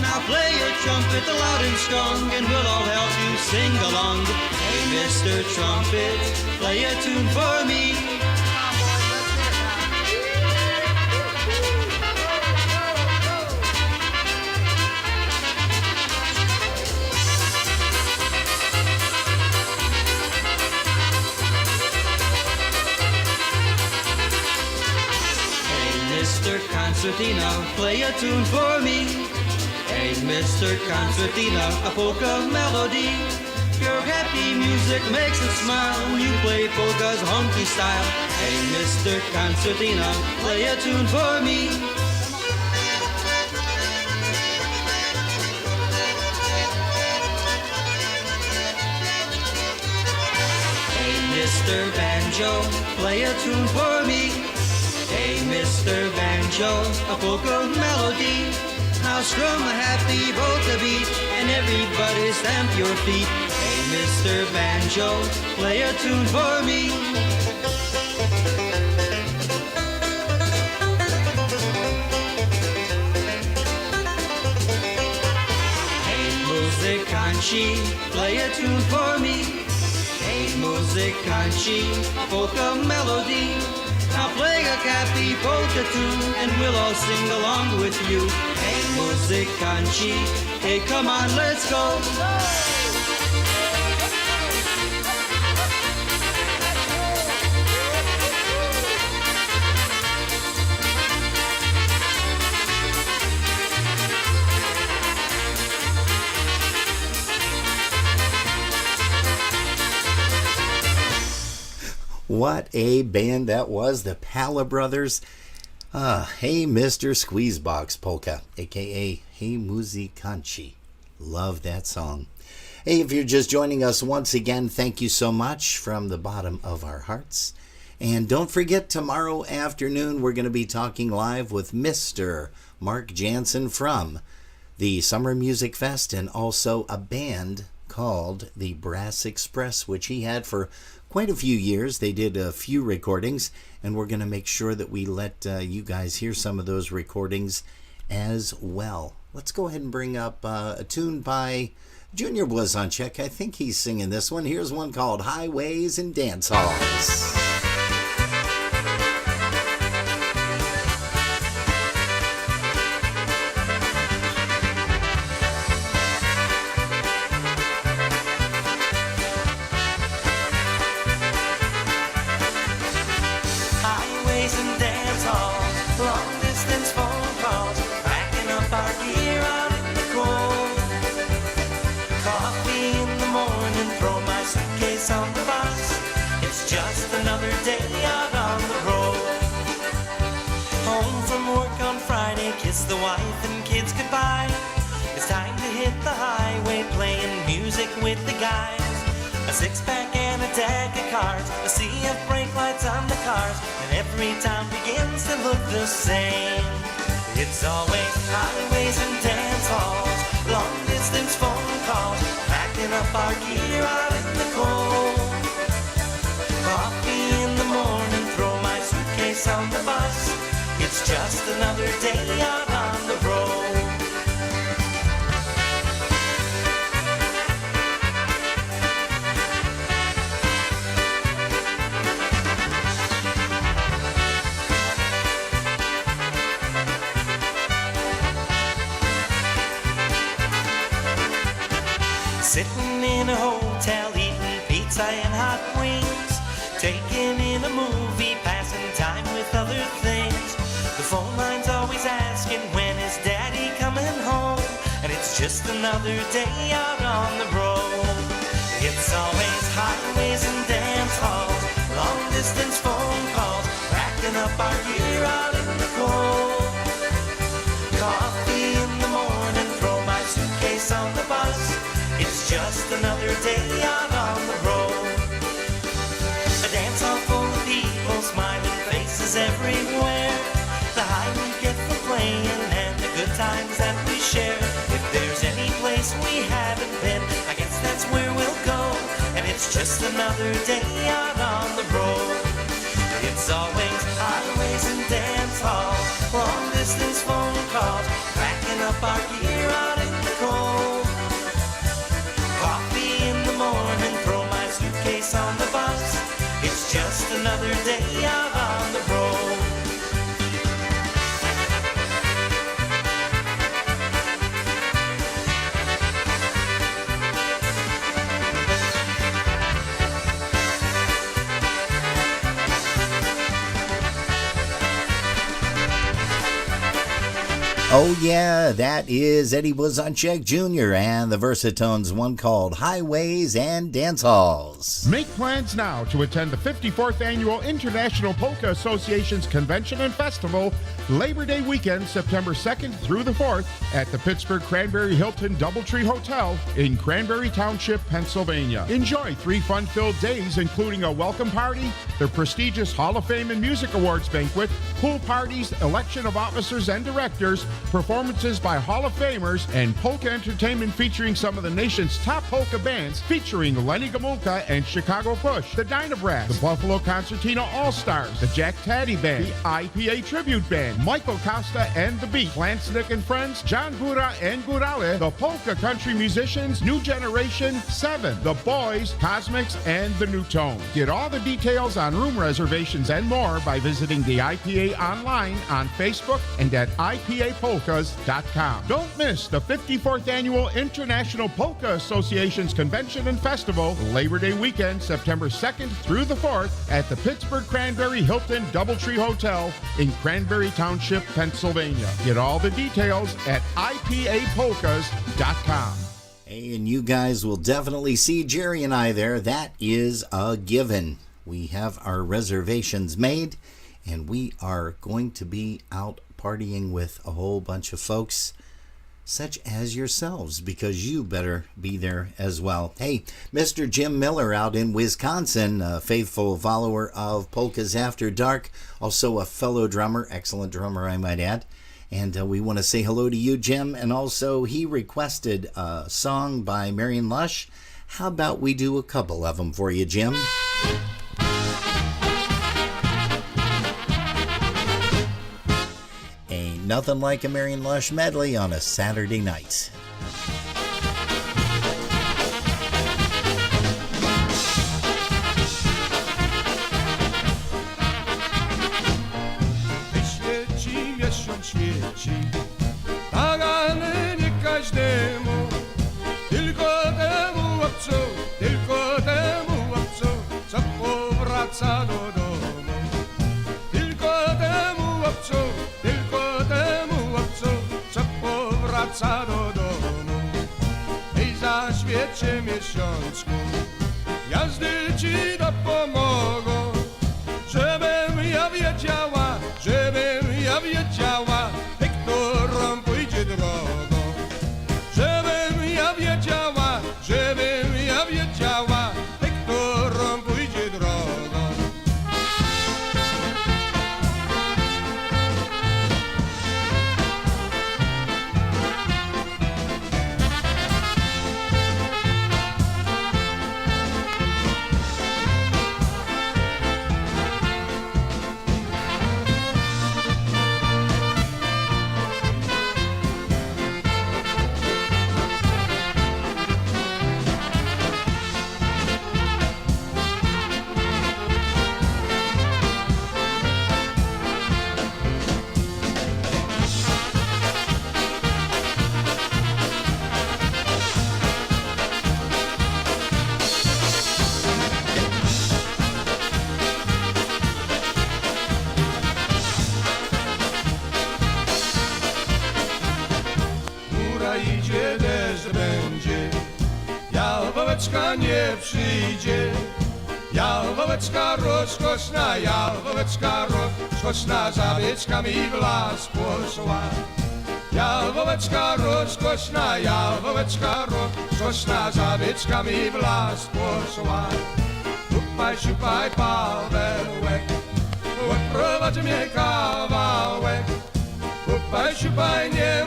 Now play your trumpet loud and strong, and we'll all help you sing along. Hey, Mr. Trumpet, play a tune for me. Mr. Concertina, play a tune for me. Hey, Mr. Concertina, a polka melody. Your happy music makes us smile when you play polka's honky style. Hey, Mr. Concertina, play a tune for me. Hey, Mr. Banjo, play a tune for me. Hey, Mr. Banjo, a polka melody. Now strum a happy polka beat, and everybody stamp your feet. Hey, Mr. Banjo, play a tune for me. Hey, Muzykanci, play a tune for me. Hey, Muzykanci, a polka melody. Now play a happy polka tune, and we'll all sing along with you. Hey, Muzykanci, hey, come on, let's go. What a band that was, the Pala Brothers. Hey Mr. Squeezebox Polka, a.k.a. Hey Muzykanci. Love that song. Hey, if you're just joining us once again, thank you so much from the bottom of our hearts. And don't forget, tomorrow afternoon, we're going to be talking live with Mr. Mark Jansen from the Summer Music Fest and also a band called the Brass Express, which he had for quite a few years. They did a few recordings, and we're going to make sure that we let you guys hear some of those recordings as well. Let's go ahead and bring up a tune by Junior was on check. I think he's singing this one. Here's one called Highways and Dance Halls. Highways and dance halls, long distance phone calls, packing up our gear out in the cold. Coffee in the morning, throw my suitcase on the bus. It's just another day out on the road. Home from work on Friday, kiss the wife and kids goodbye. It's time to hit the highway, playing music with the guys. A six-pack and a deck of cards, a sea of brake lights on the cars, and every town begins to look the same. It's always highways and dance halls, long-distance phone calls, packing up our gear out in the cold. Coffee in the morning, throw my suitcase on the bus. It's just another day out on the road. Sitting in a hotel, eating pizza and hot wings, taking in a movie, passing time with other things. The phone line's always asking, when is daddy coming home? And it's just another day out on the road. It's always highways and dance halls, long distance phone calls, packing up our gear out in the cold. Coffee in the morning, throw my suitcase on the bus. It's just another day out on the road. A dance hall full of people, smiling faces everywhere. The high we get from playing and the good times that we share. If there's any place we haven't been, I guess that's where we'll go. And it's just another day out on the road. It's always highways and dance halls, long distance phone calls, packing up our gear out in the cold. Coffee in the morning, throw my suitcase on the bus. It's just another day out on the road. Oh yeah, that is Eddie Blazonczyk Jr. and the Versatones, one called Highways and Dance Halls. Make plans now to attend the 54th Annual International Polka Association's Convention and Festival, Labor Day weekend, September 2nd through the 4th, at the Pittsburgh Cranberry Hilton Doubletree Hotel in Cranberry Township, Pennsylvania. Enjoy 3 fun-filled days, including a welcome party, the prestigious Hall of Fame and Music Awards banquet, pool parties, election of officers and directors, performances by Hall of Famers, and polka entertainment featuring some of the nation's top polka bands, featuring Lenny Gomulka and Chicago Push, the Dynabrass, the Buffalo Concertina All-Stars, the Jack Taddy Band, the IPA Tribute Band, Michael Costa and the Beat, Lansnick and Friends, John Buda and Gurale, the Polka Country Musicians, New Generation, 7, the Boys, Cosmics, and the New Tone. Get all the details on room reservations and more by visiting the IPA online on Facebook and at IPAPolkas.com. Don't miss the 54th Annual International Polka Association's Convention and Festival, Labor Day weekend, September 2nd through the 4th, at the Pittsburgh Cranberry Hilton Doubletree Hotel in Cranberry Township, Pennsylvania. Get all the details at IPAPolkas.com. Hey, and you guys will definitely see Jerry and I there. That is a given. We have our reservations made, and we are going to be out partying with a whole bunch of folks such as yourselves, because you better be there as well. Hey, Mr. Jim Miller out in Wisconsin, a faithful follower of Polkas After Dark, also a fellow drummer, excellent drummer I might add. And we want to say hello to you, Jim. And also he requested a song by Marion Lush. How about we do a couple of them for you, Jim? Ain't nothing like a Marion Lush medley on a Saturday night. świeci. Tak, ale nie każdemu, tylko temu chłopcu, tylko temu chłopcu, co powraca do domu. Tylko temu chłopcu, tylko temu chłopcu, co powraca do domu. I zaświecie miesiączku, gwiazdy ci dopomogą, żebym ja wiedziała, którą pójdzie drogą. Żebym ja wiedziała, którą pójdzie drogą. Idzie, deszcz będzie, jałoweczka nie przyjdzie. Jałoweczka rozkoszna, za wieczkami w las poszła. Jałoweczka rozkoszna, za wieczkami w las poszła. Tupaj, siupaj, Pawełek, odprowadź mnie kawałek. Kupaj, siupaj, nie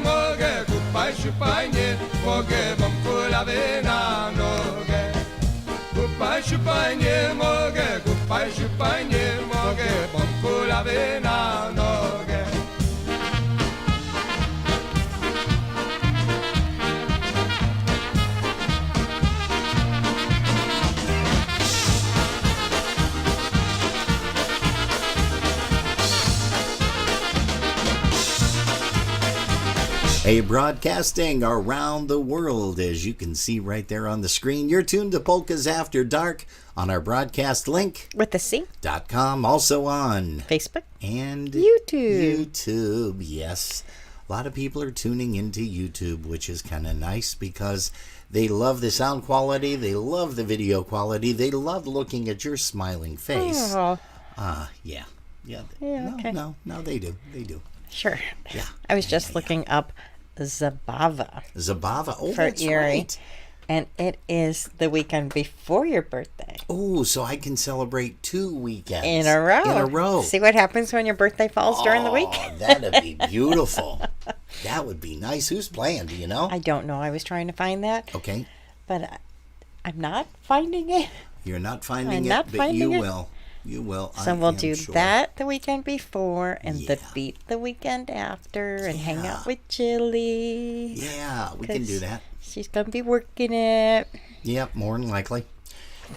mogę, mam kulawy na nogę. Kupaj, siupaj, nie mogę, mam kulawy na nogę. A broadcasting around the world, as you can see right there on the screen. You're tuned to Polkas After Dark on our broadcast link. With the C.com. Also on Facebook. And YouTube. Yes. A lot of people are tuning into YouTube, which is kind of nice because they love the sound quality. They love the video quality. They love looking at your smiling face. Oh. Yeah. Okay. No, they do. Sure. Yeah. I was just looking up Zabava. Oh, for that's Erie. right. And it is the weekend before your birthday. Oh, so I can celebrate 2 weekends. In a row. See what happens when your birthday falls during the week? Oh, that'd be beautiful. That would be nice. Who's playing? Do you know? I don't know. I was trying to find that. Okay. But I'm not finding it. You're not finding I'm it, not but finding you it. will. You will. So we'll do sure. that the weekend before and the beat the weekend after and hang out with Chili. Yeah, we can do that. She's going to be working it. Yep, more than likely.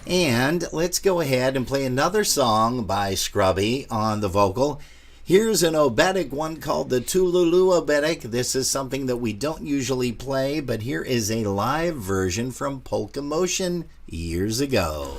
And let's go ahead and play another song by Scrubby on the vocal. Here's an obetic one called the Tululu Obetic. This is something that we don't usually play, but here is a live version from Polka Motion years ago.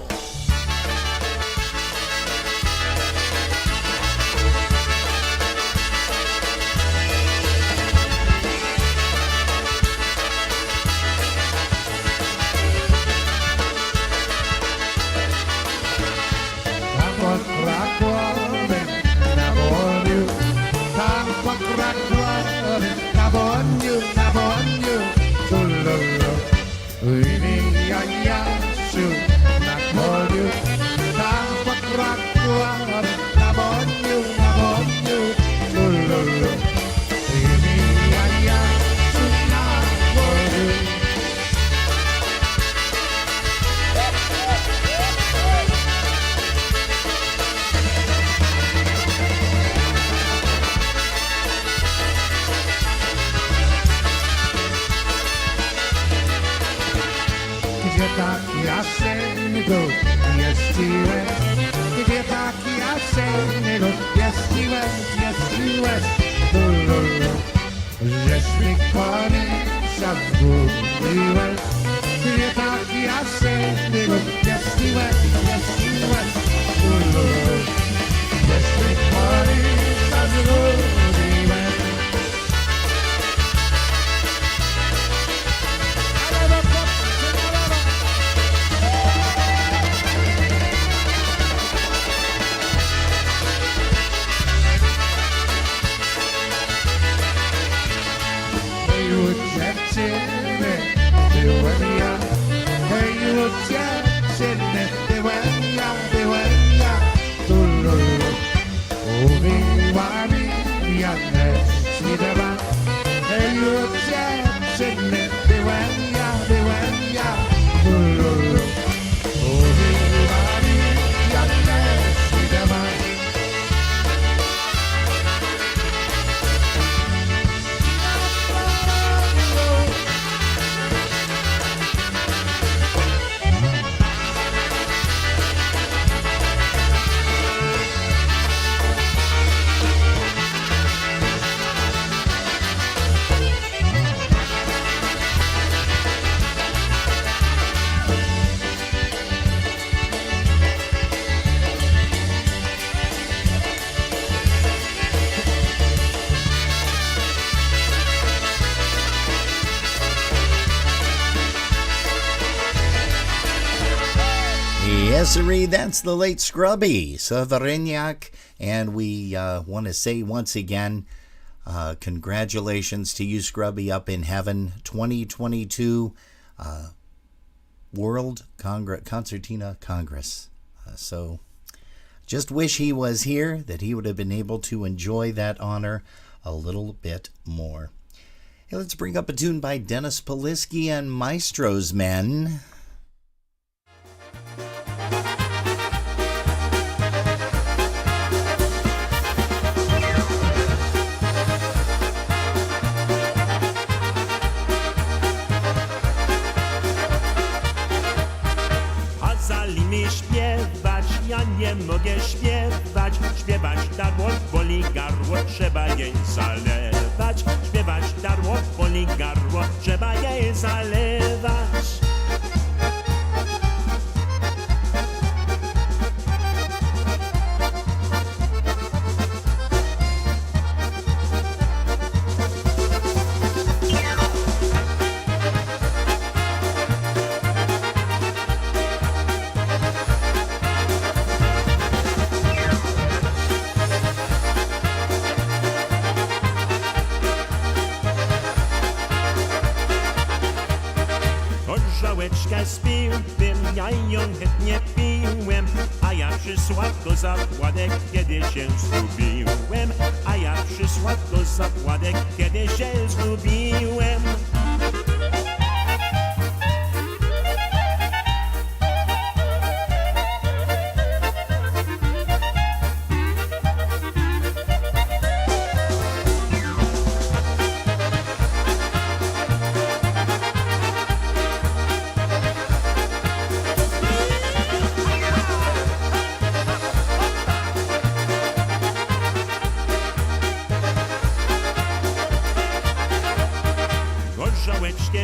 Jeździłem, jeździłeś, żeś mi kłamie zagubiłem. Nie tak ja się tego cieszyłem, żeś mi kłamie zagubiłem. Yes, sirree, that's the late Scrubby Sovereignac, and we want to say once again, congratulations to you, Scrubby, up in heaven. 2022 World Concertina Congress. So just wish he was here, that he would have been able to enjoy that honor a little bit more. Hey, let's bring up a tune by Dennis Polisky and Maestro's Men. Ja nie mogę śpiewać, śpiewać darło, boli garło, trzeba jej zalewać. Śpiewać darło, boli garło, trzeba jej zalewać. Spiłbym, ja ją chętnie piłem, a ja przysłał to zapładek, kiedy się zgubiłem. A ja przysłał to zapładek, kiedy się zgubiłem.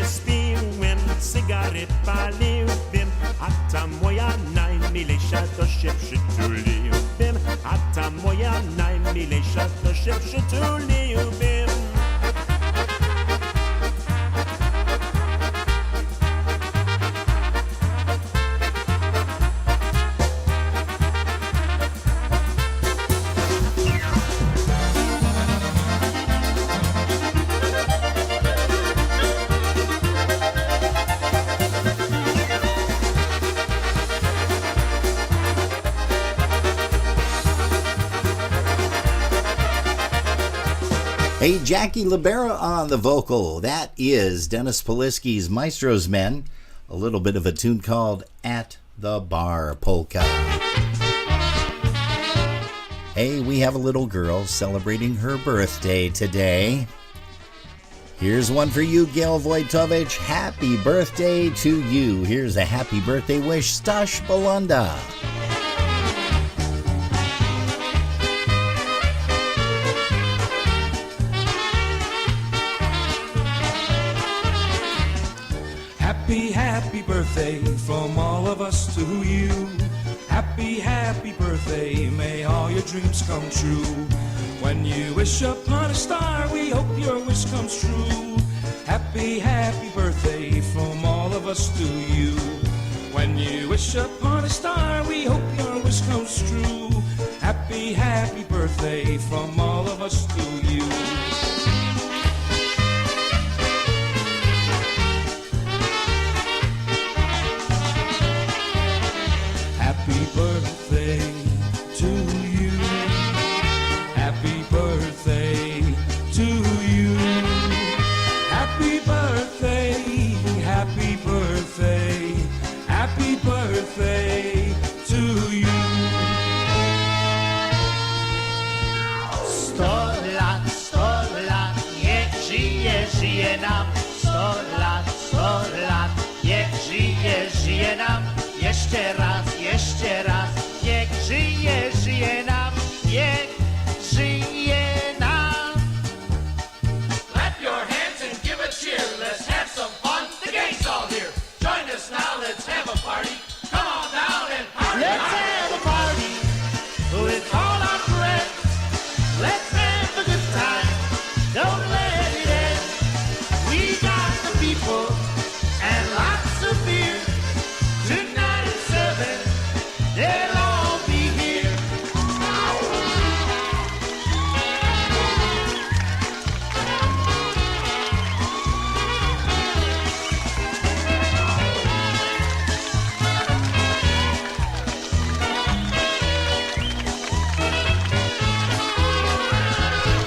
Spiłem, cygary paliłbym, a ta moja najmilejsza to się przytuliłbym. A ta moja najmilejsza to się przytuliłbym. Hey, Jackie Libera on the vocal. That is Dennis Polisky's Maestro's Men. A little bit of a tune called At the Bar Polka. Hey, we have a little girl celebrating her birthday today. Here's one for you, Gail Wojtowicz. Happy birthday to you. Here's a happy birthday wish, Stash Belunda. happy birthday from all of us to you. Happy, happy birthday, may all your dreams come true. When you wish upon a star, we hope your wish comes true. Happy, happy birthday from all of us to you. When you wish upon a star, we hope your wish comes true. Happy, happy birthday from all of us to you. Happy birthday to you. Happy birthday to you. Happy birthday, happy birthday, happy birthday to you. 100 lat, niech żyje, żyje nam. 100 lat, niech żyje, żyje nam. Jeszcze raz, niech żyje, żyje nam. Niech żyje nam. Clap your hands and give a cheer. Let's have some fun. The gang's all here. Join us now, let's have a party. Come on down and party. Let's have a party with all our friends. Let's have a good time. Don't let it end. We got the people and lots of beer. Tonight at 7, they'll all be here.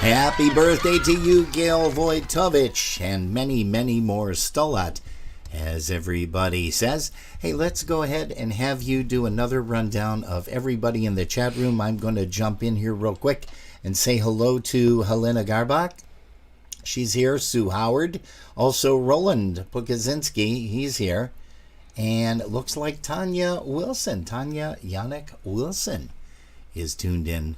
Happy birthday to you, Gail Wojtowicz, and many, many more Stolat, as everybody says. Hey, let's go ahead and have you do another rundown of everybody in the chat room. I'm going to jump in here real quick and say hello to Helena Garbach. She's here. Sue Howard. Also, Roland Pukazinski. He's here. And it looks like Tanya Wilson. Tanya Yannick Wilson is tuned in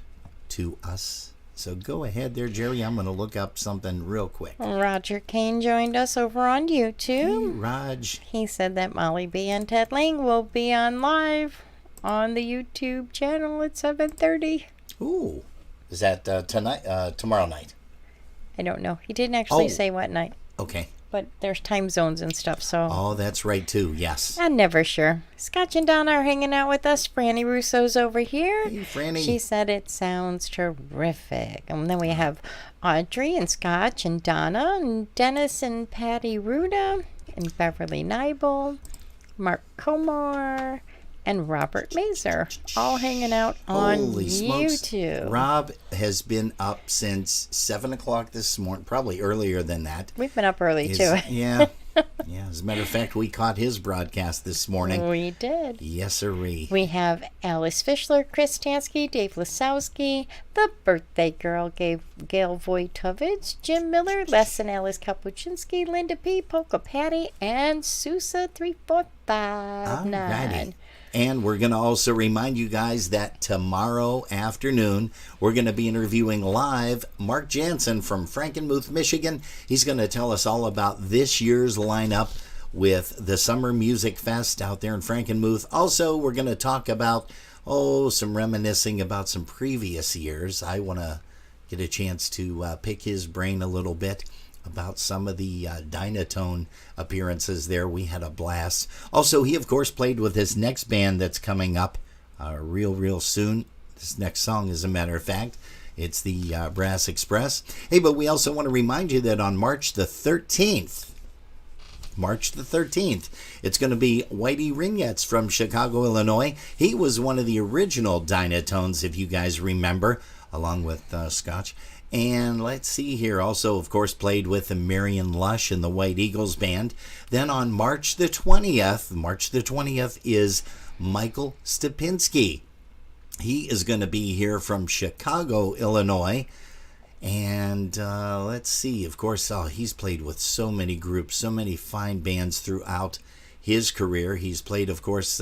to us. So go ahead there, Jerry. I'm going to look up something real quick. Roger Kane joined us over on YouTube. Hey, Raj. He said that Molly B and Ted Ling will be on live on the YouTube channel at 7:30. Ooh. Is that tomorrow night? I don't know. He didn't actually say what night. Okay. But there's time zones and stuff, so... Oh, that's right, too. Yes. I'm never sure. Scotch and Donna are hanging out with us. Franny Russo's over here. Hey, Franny. She said it sounds terrific. And then we have Audrey and Scotch and Donna and Dennis and Patty Ruda and Beverly Nibel, Mark Comar, and Robert Mazer, all hanging out on Holy smokes. YouTube. Rob has been up since 7 o'clock this morning, probably earlier than that. We've been up early, too. Yeah. Yeah, as a matter of fact, we caught his broadcast this morning. We did. Yes, sirree. We have Alice Fischler, Chris Tansky, Dave Lisowski, the birthday girl, Gail Wojtowicz, Jim Miller, Les and Alice Kapuczynski, Linda P., Polka Patty, and Sousa 3459. Alrighty. And we're going to also remind you guys that tomorrow afternoon, we're going to be interviewing live Mark Jansen from Frankenmuth, Michigan. He's going to tell us all about this year's lineup with the Summer Music Fest out there in Frankenmuth. Also, we're going to talk about, some reminiscing about some previous years. I want to get a chance to pick his brain a little bit about some of the Dynatone appearances there. We had a blast. Also, he, of course, played with his next band that's coming up real soon. This next song, as a matter of fact, it's the Brass Express. Hey, but we also want to remind you that on March the 13th, it's going to be Whitey Ringetz from Chicago, Illinois. He was one of the original Dynatones, if you guys remember, along with Scotch. And let's see here, also, of course, played with the Marion Lush and the White Eagles Band. Then on March the 20th is Michael Stepinski. He is going to be here from Chicago, Illinois. And let's see, of course, he's played with so many groups, so many fine bands throughout his career. He's played, of course,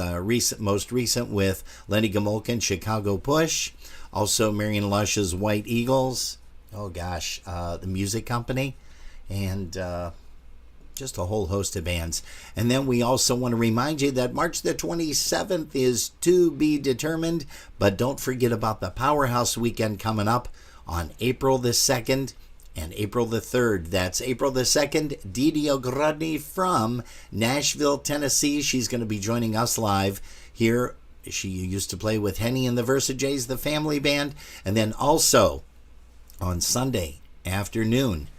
most recent with Lenny Gomulka, Chicago Push. Also, Marion Lush's White Eagles. The Music Company. And just a whole host of bands. And then we also want to remind you that March the 27th is to be determined, but don't forget about the Powerhouse Weekend coming up on April the 2nd and April the 3rd. That's April the 2nd, Didi Ogrodny from Nashville, Tennessee. She's going to be joining us live here. She used to play with Henny and the Versajays, the family band. And then also on Sunday afternoon,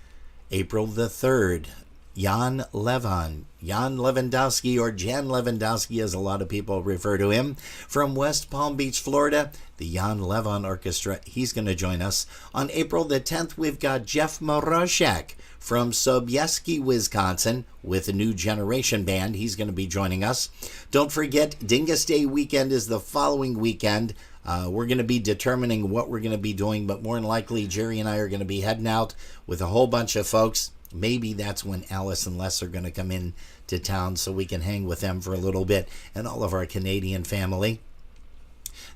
April the 3rd, Jan Lewandowski, or Jan Lewandowski as a lot of people refer to him, from West Palm Beach, Florida, the Jan Levon Orchestra. He's going to join us. On April the 10th, we've got Jeff Moroshak from Sobieski, Wisconsin, with a New Generation Band. He's going to be joining us. Don't forget, Dingus Day weekend is the following weekend. We're going to be determining what we're going to be doing, but more than likely, Jerry and I are going to be heading out with a whole bunch of folks. Maybe that's when Alice and Les are going to come in to town so we can hang with them for a little bit, and all of our Canadian family.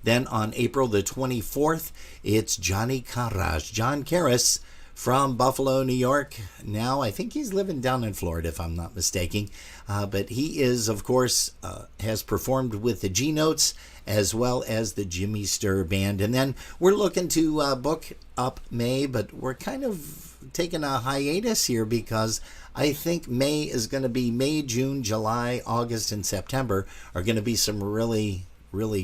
Then on April the 24th, it's Johnny Karras, John Karras from Buffalo, New York. Now, I think he's living down in Florida, if I'm not mistaken. But he is, of course, has performed with the G-Notes as well as the Jimmy Sturr Band. And then we're looking to book up May, but we're kind of taking a hiatus here because I think May is going to be May, June, July, August, and September are going to be some really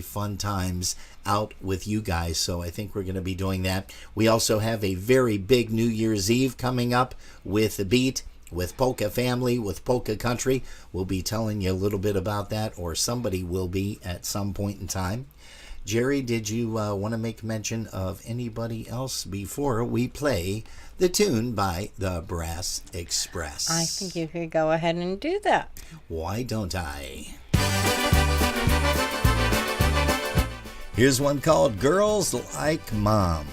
fun times out with you guys. So I think we're going to be doing that. We also have a very big New Year's Eve coming up with The Beat, with Polka Family, with Polka Country. We'll be telling you a little bit about that, or somebody will be at some point in time. Jerry, did you want to make mention of anybody else before we play the tune by the Brass Express? I think you could go ahead and do that. Why don't I? Here's one called Girls Like Mom.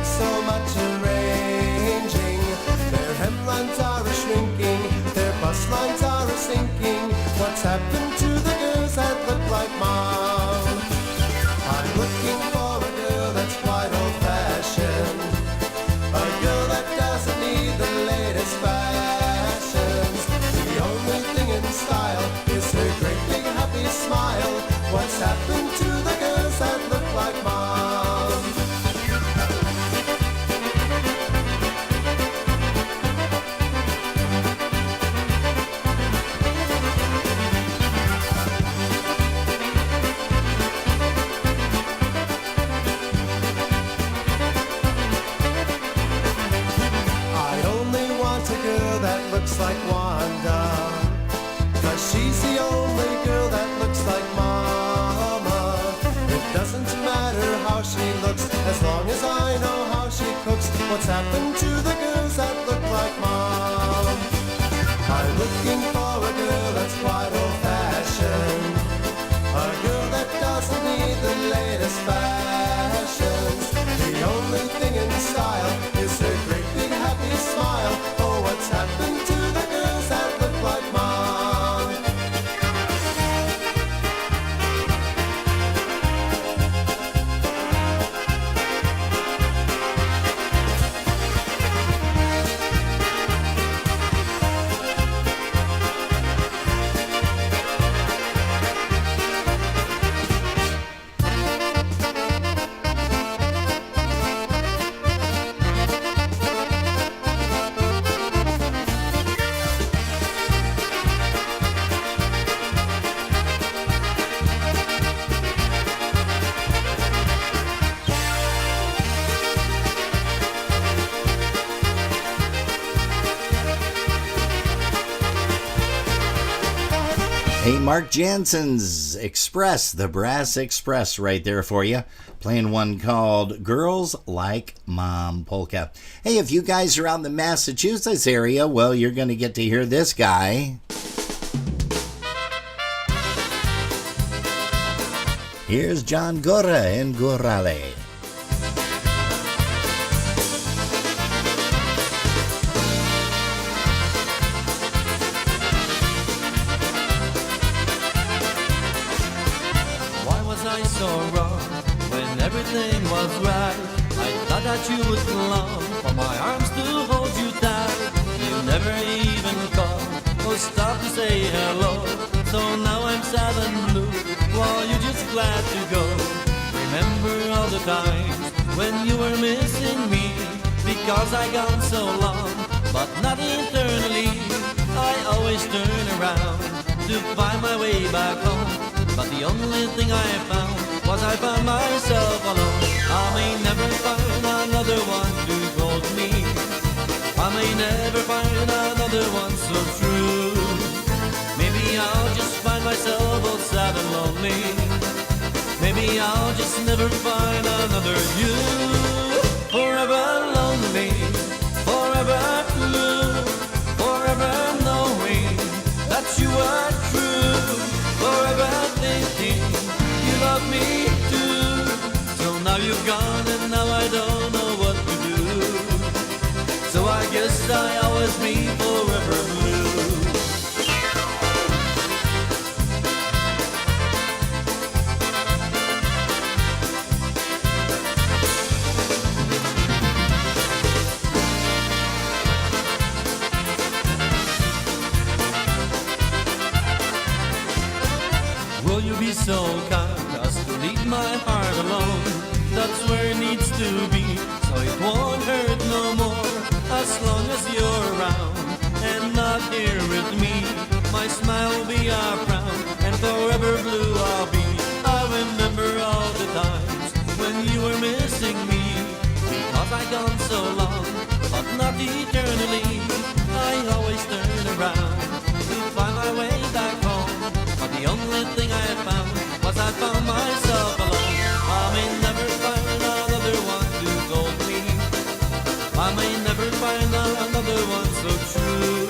So much arranging. Their hemlines are a shrinking, their bust lines are a sinking. What's happened to the girls that look like mom? I'm looking for a girl that's quite old-fashioned, a girl that doesn't need the latest fashions. The only thing in style is her great big happy smile. What's happened to the girls that look like mom? Like Wanda, 'cause she's the only girl that looks like mama. It doesn't matter how she looks, as long as I know how she cooks. What's happened to the girls that look like mom? I'm looking for a girl that's quite old-fashioned, a girl that doesn't need the latest fashions. The only thing in style is her great big happy smile. Oh, what's happened to that look like mom? Hey, Mark Jansen's Express, the Brass Express right there for you. Playing one called Girls Like Mom Polka. Hey, if you guys are out in the Massachusetts area, well, you're going to get to hear this guy. Here's John Gora and Gorale. was right. I thought that you would long for my arms to hold you tight. You never even called or stopped to say hello. So now I'm sad and blue while you're just glad to go. Remember all the times when you were missing me, because I gone so long, but not eternally. I always turn around to find my way back home, but the only thing I found was I found myself alone. I may never find another one to hold me. I may never find another one so true. Maybe I'll just find myself all sad and lonely. Maybe I'll just never find another you. Forever lonely, forever blue, forever knowing that you are true, forever thinking you love me too. So now you've gone and now I don't know what to do. So I guess I always be forever blue. Will you be so kind as to leave my heart alone? That's where it needs to be, so it won't hurt no more. As long as you're around and not here with me, my smile will be a frown, and forever blue I'll be. I remember all the times when you were missing me, because I gone so long, but not eternally. I always turn around to find my way back home, but the only thing I found was I found myself alone. I may never find another one to hold me. I may never find another one so true.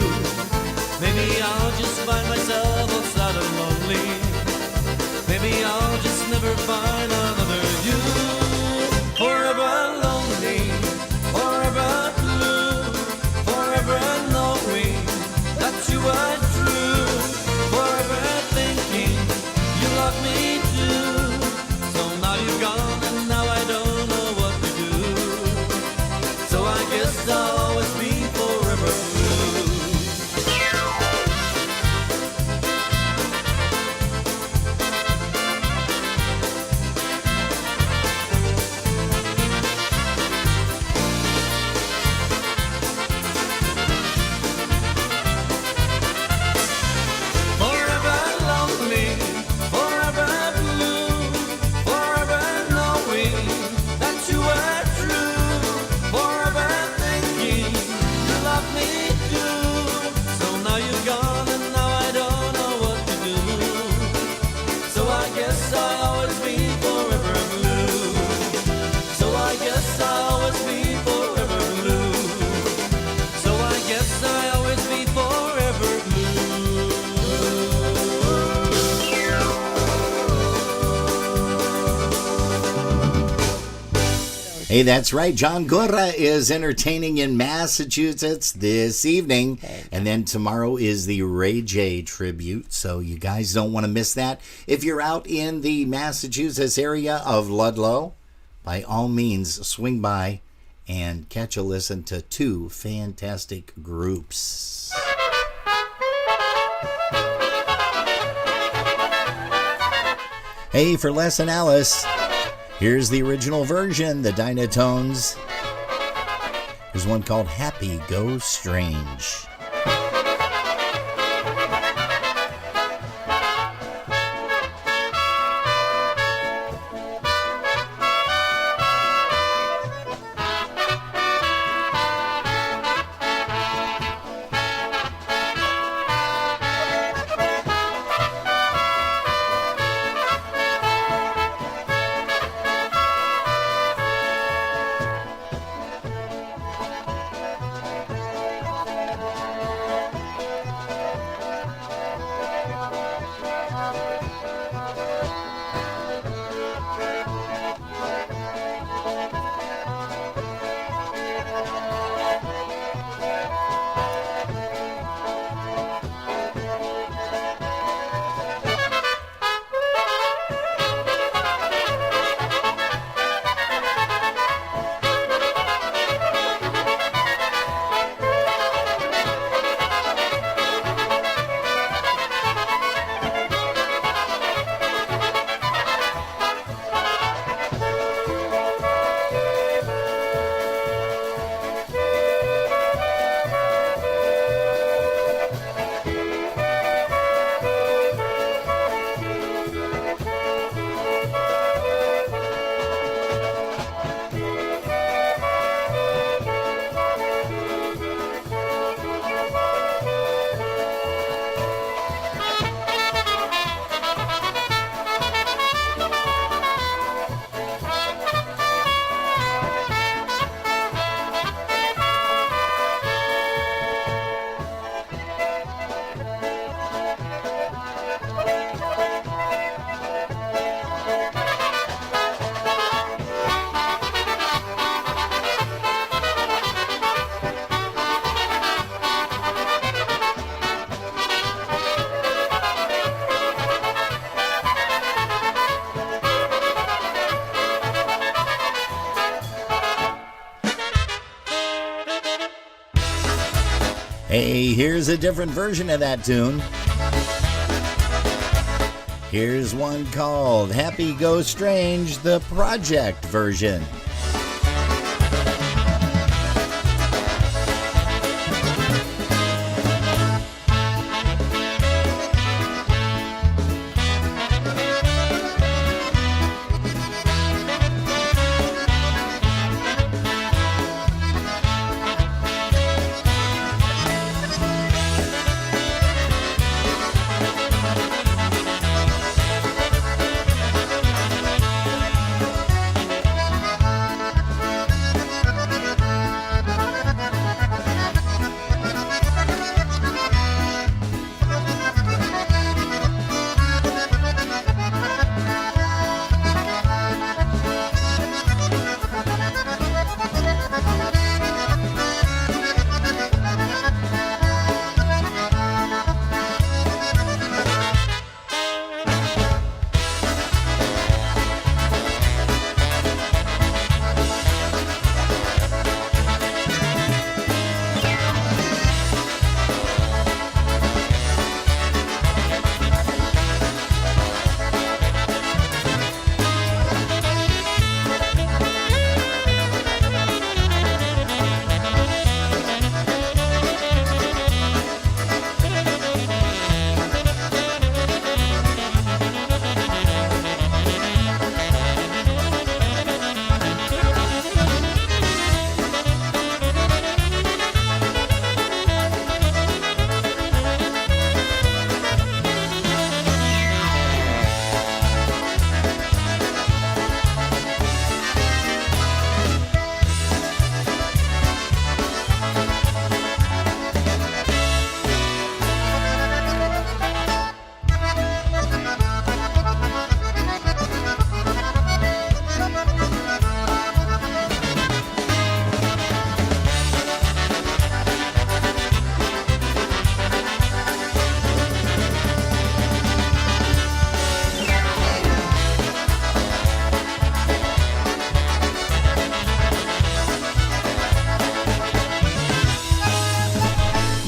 Maybe I'll just find myself all sad and lonely. Maybe I'll just never find another you. Forever lonely, forever blue, forever knowing that you are true, forever thinking you love me too. So now you're gone and now I don't know what to do. So I guess I'll always be forever blue. Forever lonely, forever blue, forever knowing that you are true, forever thinking you love me too. So now you're gone and now I don't know what to do. So I guess I'll always be forever blue. So I guess I'll always be forever blue. So I guess I'll always be forever blue. Hey, that's right. John Gurra is entertaining in Massachusetts this evening. And then tomorrow is the Ray J tribute. So you guys don't want to miss that. If you're out in the Massachusetts area of Ludlow, by all means, swing by and catch a listen to two fantastic groups. Hey, for Les and Alice, here's the original version, the Dynatones. There's one called Happy Go Strange. Hey, here's a different version of that tune. Here's one called Happy Go Strange, the project version.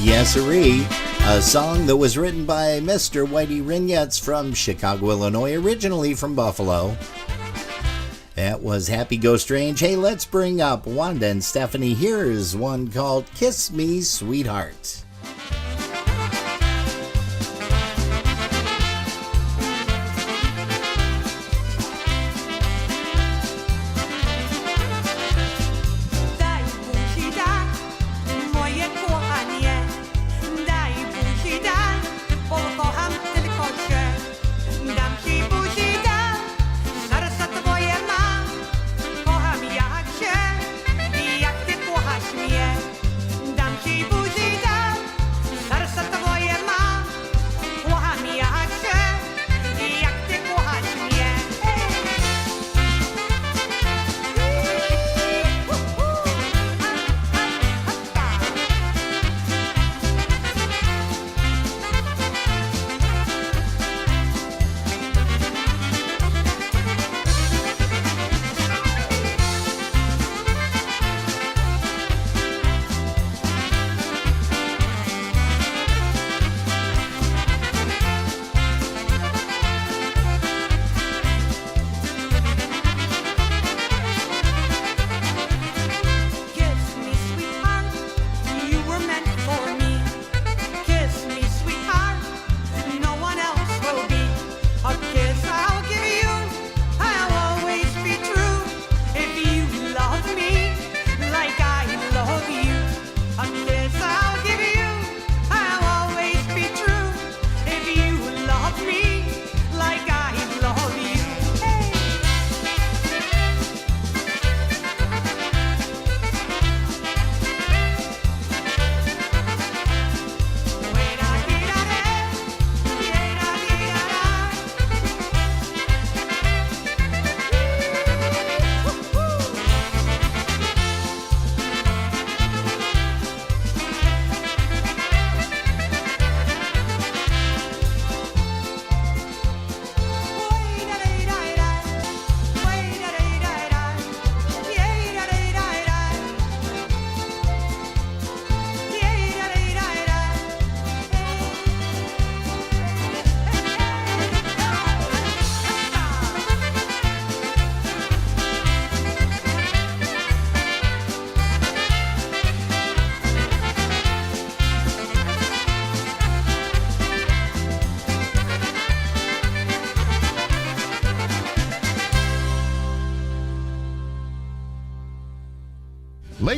Yes-sirree, a song that was written by Mr. Whitey Rignetz from Chicago, Illinois, originally from Buffalo. That was Happy Go Strange. Hey, let's bring up Wanda and Stephanie. Here's one called Kiss Me, Sweetheart. Daj buzi, daj, moje kochanie. Daj buzi, daj, bo kocham tylko cię. Dam ci buzi, daj, serce twoje mam. Kocham jak cię i jak ty kochasz mnie. Dam ci buzi, daj,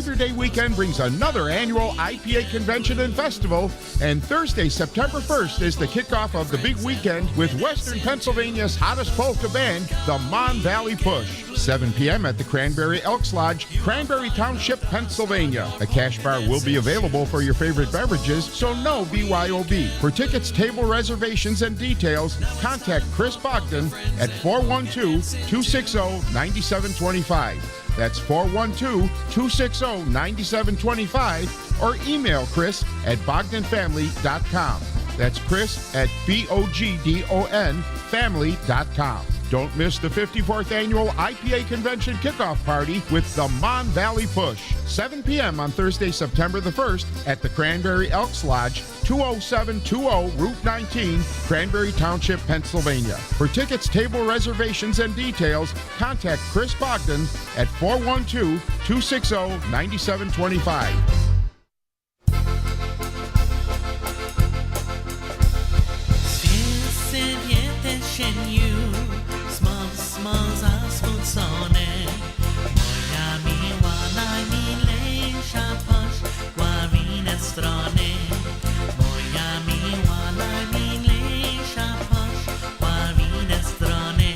Labor Day weekend brings another annual IPA convention and festival, and Thursday, September 1st is the kickoff of the big weekend with Western Pennsylvania's hottest polka band, the Mon Valley Push. 7 p.m. at the Cranberry Elks Lodge, Cranberry Township, Pennsylvania. A cash bar will be available for your favorite beverages, so no BYOB. For tickets, table reservations, and details, contact Chris Bogdan at 412-260-9725. That's 412-260-9725, or email Chris at bogdanfamily.com. That's Chris at BOGDON family.com. Don't miss the 54th Annual IPA Convention Kickoff Party with the Mon Valley Push. 7 p.m. on Thursday, September the 1st at the Cranberry Elks Lodge, 20720 Route 19, Cranberry Township, Pennsylvania. For tickets, table reservations, and details, contact Chris Bogdan at 412-260-9725. Small zasmucone, moja miła najmilejsza, posz kwa inne strony. Moja miła najmilejsza, posz kwa inne strony.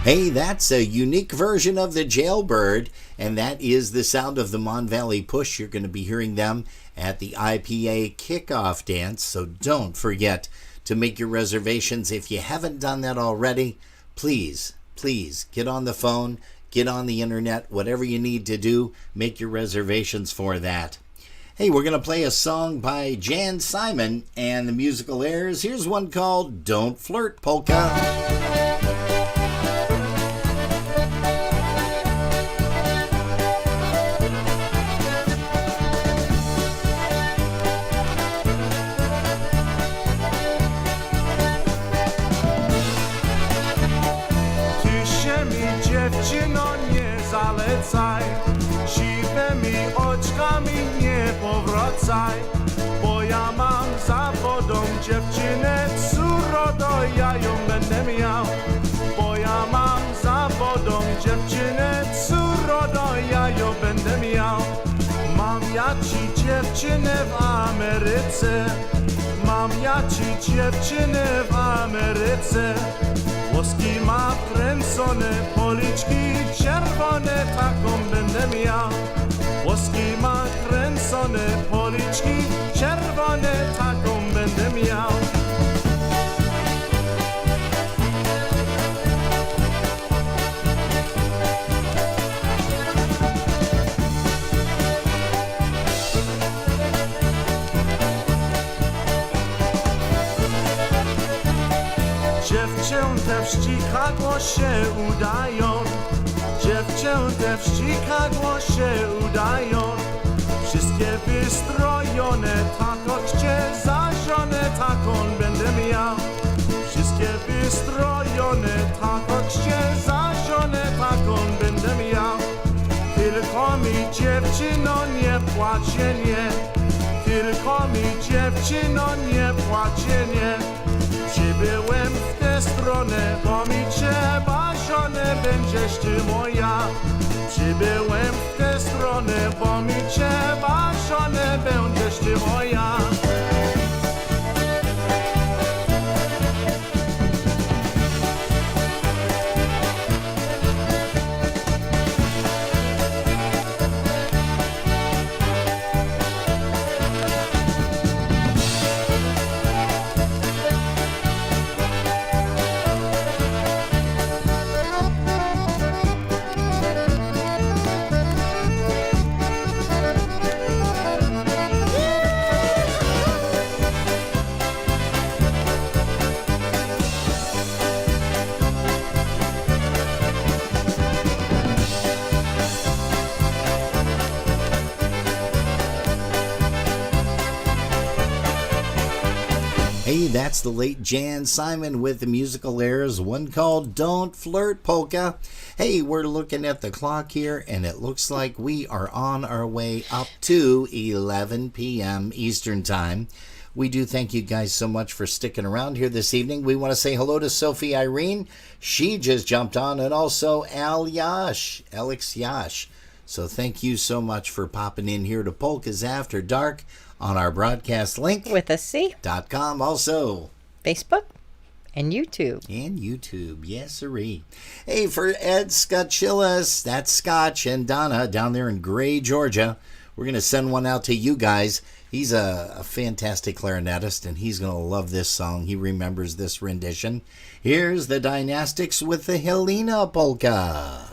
Hey, that's a unique version of the Jailbird, and that is the sound of the Mon Valley Push. You're going to be hearing them at the IPA kickoff dance, so don't forget to make your reservations. If you haven't done that already, please get on the phone, get on the internet, whatever you need to do, make your reservations for that. Hey, we're going to play a song by Jan Simon and the Musical Airs. Here's one called Don't Flirt Polka. Dziewczyno, nie zalecaj, siwymi oczkami nie powracaj, bo ja mam za wodą dziewczynę, curodo ja ją będę miał, bo ja mam za wodą dziewczynę, curodo ja ją będę miał. Mam ja ci dziewczynę w Ameryce, mam ja ci dziewczynę w Ameryce. Włoski ma kręcone, policzki czerwone, taką będę miał. Włoski ma kręcone, policzki czerwone, taką będę miał. Dziewczęta w Chicago się udają, dziewczęta w Chicago się udają. Wszystkie wystrojone, tak cię za żonę, taką będę miał. Wszystkie wystrojone, tak cię za żonę, taką będę miał. Tylko mi dziewczyno nie płacie, nie. Tylko mi dziewczyno nie płacie, nie. Przybyłem w tę stronę, bo mi trzeba żonę, będziesz ty moja. Przybyłem w tę stronę, bo mi trzeba żonę, będziesz ty moja. Hey, that's the late Jan Simon with the Musical Airs, one called Don't Flirt Polka. Hey, we're looking at the clock here, and it looks like we are on our way up to 11 p.m. Eastern Time. We do thank you guys so much for sticking around here this evening. We want to say hello to Sophie Irene. She just jumped on, and also Alex Yash. So thank you so much for popping in here to Polkas After Dark on our broadcast link with a C.com. Also Facebook and YouTube. Yes, sirree. Hey, for Ed Scotchillis, that's Scotch, and Donna down there in Gray, Georgia, we're going to send one out to you guys. He's a fantastic clarinetist, and he's going to love this song. He remembers this rendition. Here's the Dynastics with the Helena Polka.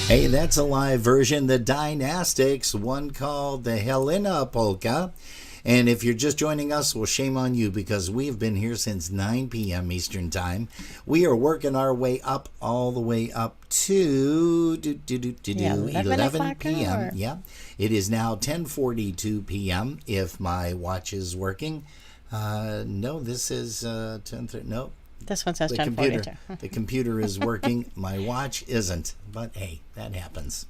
Hey, that's a live version. The Dynastics, one called the Helena Polka. And if you're just joining us, well, shame on you because we've been here since 9 p.m. Eastern Time. We are working our way up all the way up to 11 p.m. Yeah, it is now 10:42 p.m. if my watch is working. No, this is 10:30. No. This one says 10:42. The computer is working. My watch isn't. But hey, that happens.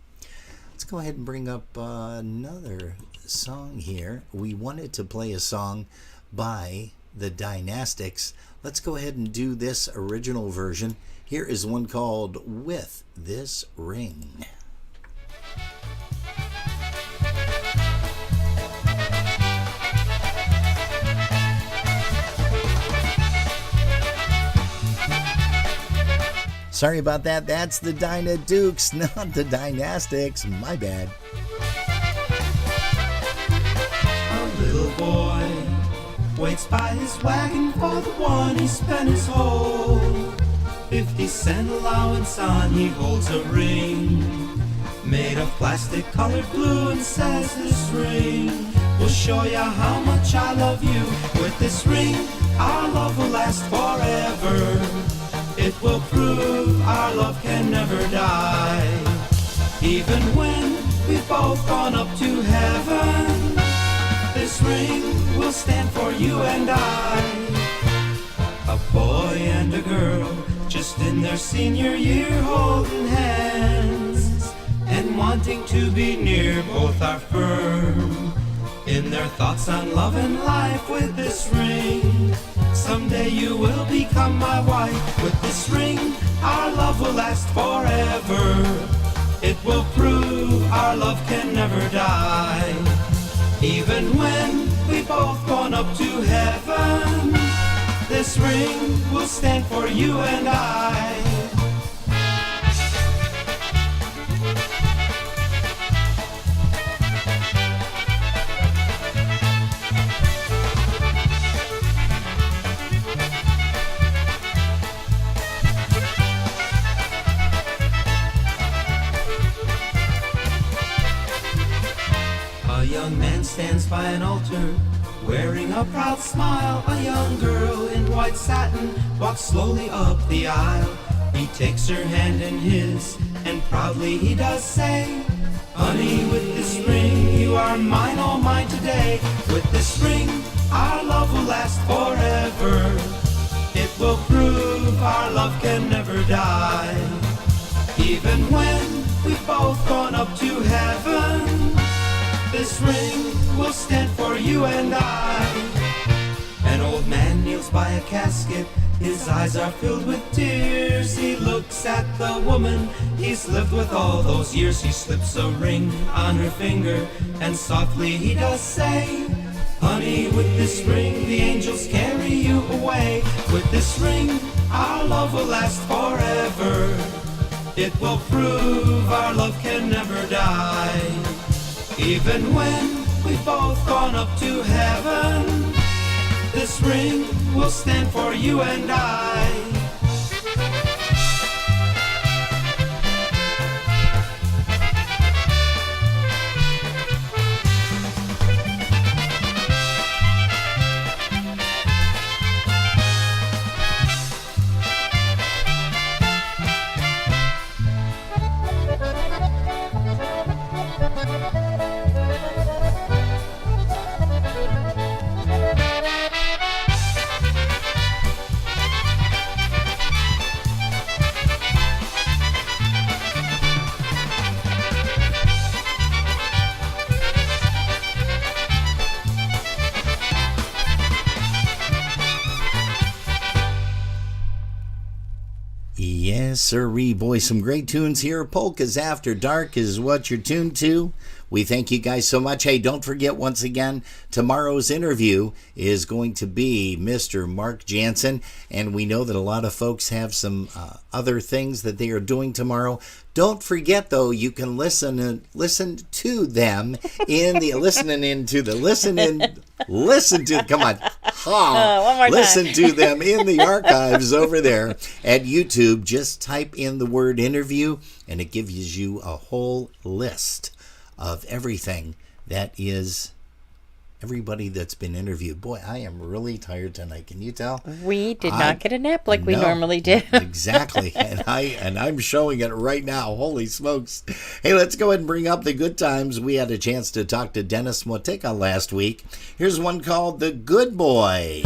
Let's go ahead and bring up another song here. We wanted to play a song by the Dynastics. Let's go ahead and do this original version. Here is one called With This Ring. Sorry about that. That's the Dyna Dukes, not the Dynastics. My bad. A little boy waits by his wagon for the one he spent his whole 50-cent allowance on. He holds a ring made of plastic colored blue and says this ring will show ya how much I love you. With this ring, our love will last forever. It will prove our love can never die. Even when we've both gone up to heaven, this ring will stand for you and I. A boy and a girl just in their senior year holding hands and wanting to be near. Both are firm in their thoughts on love and life. With this ring, someday you will become my wife. With this ring, our love will last forever. It will prove our love can never die. Even when we've both gone up to heaven, this ring will stand for you and I. A young man stands by an altar, wearing a proud smile. A young girl in white satin walks slowly up the aisle. He takes her hand in his, and proudly he does say, honey, with this ring, you are mine, all mine today. With this ring, our love will last forever. It will prove our love can never die. Even when we've both gone up to heaven, this ring will stand for you and I. An old man kneels by a casket. His eyes are filled with tears. He looks at the woman he's lived with all those years. He slips a ring on her finger, and softly he does say, honey, with this ring the angels carry you away. With this ring our love will last forever. It will prove our love can never die. Even when we've both gone up to heaven, this ring will stand for you and I. Yes, sirree, boy, some great tunes here. Polkas After Dark is what you're tuned to. We thank you guys so much. Hey, don't forget once again, tomorrow's interview is going to be Mr. Mark Jansen, and we know that a lot of folks have some other things that they are doing tomorrow. Don't forget, though, you can listen to them in the come on, one more listen time. to them in the archives over there at YouTube. Just type in the word interview, and it gives you a whole list of everything that is everybody that's been interviewed. Boy, I am really tired tonight. Can you tell? We did not get a nap like we normally do. Exactly. And I'm showing it right now. Holy smokes. Hey, let's go ahead and bring up the good times. We had a chance to talk to Dennis Motika last week. Here's one called The Good Boy.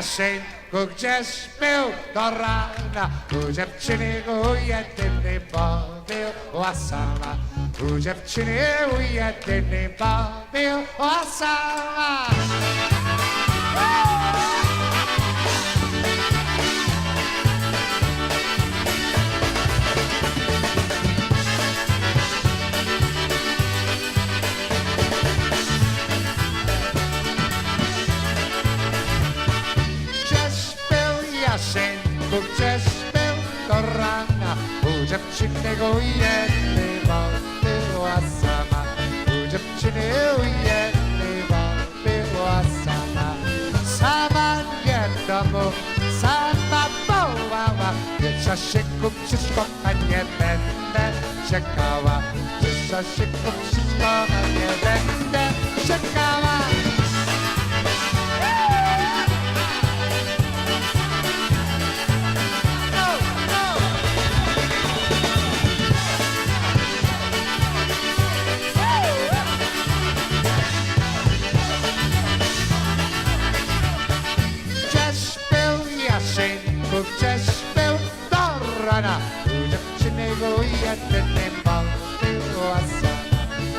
Synku, gdzie śpił do rana, u dziewczyny u jedyny bawiła sama, u dziewczyny u jedyny bawiła sama. Synku, gdzie śpił do rana, u dziewczyny u jednej była sama, u dziewczyny u jednej była sama. Sama nie w domu, sama wołała, wiesz, Synku, wszystko nie będę czekała, wiesz, Synku, wszystko nie będę czekała. 내 맘에 왔어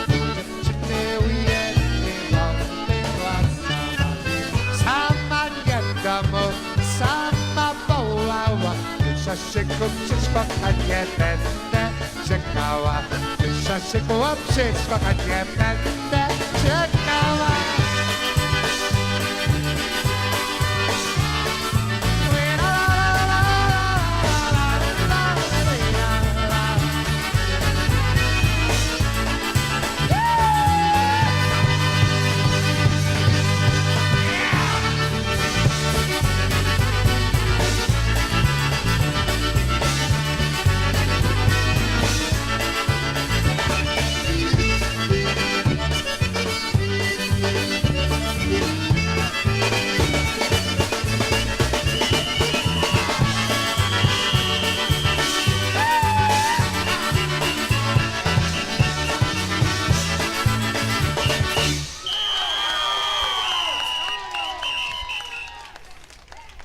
부접치네 위에 내 맘에 왔어 사만견가모 사마보아와 샤시고 시스박하게 됐네 제가와 샤시고 없이 시스박하게 됐네 제가와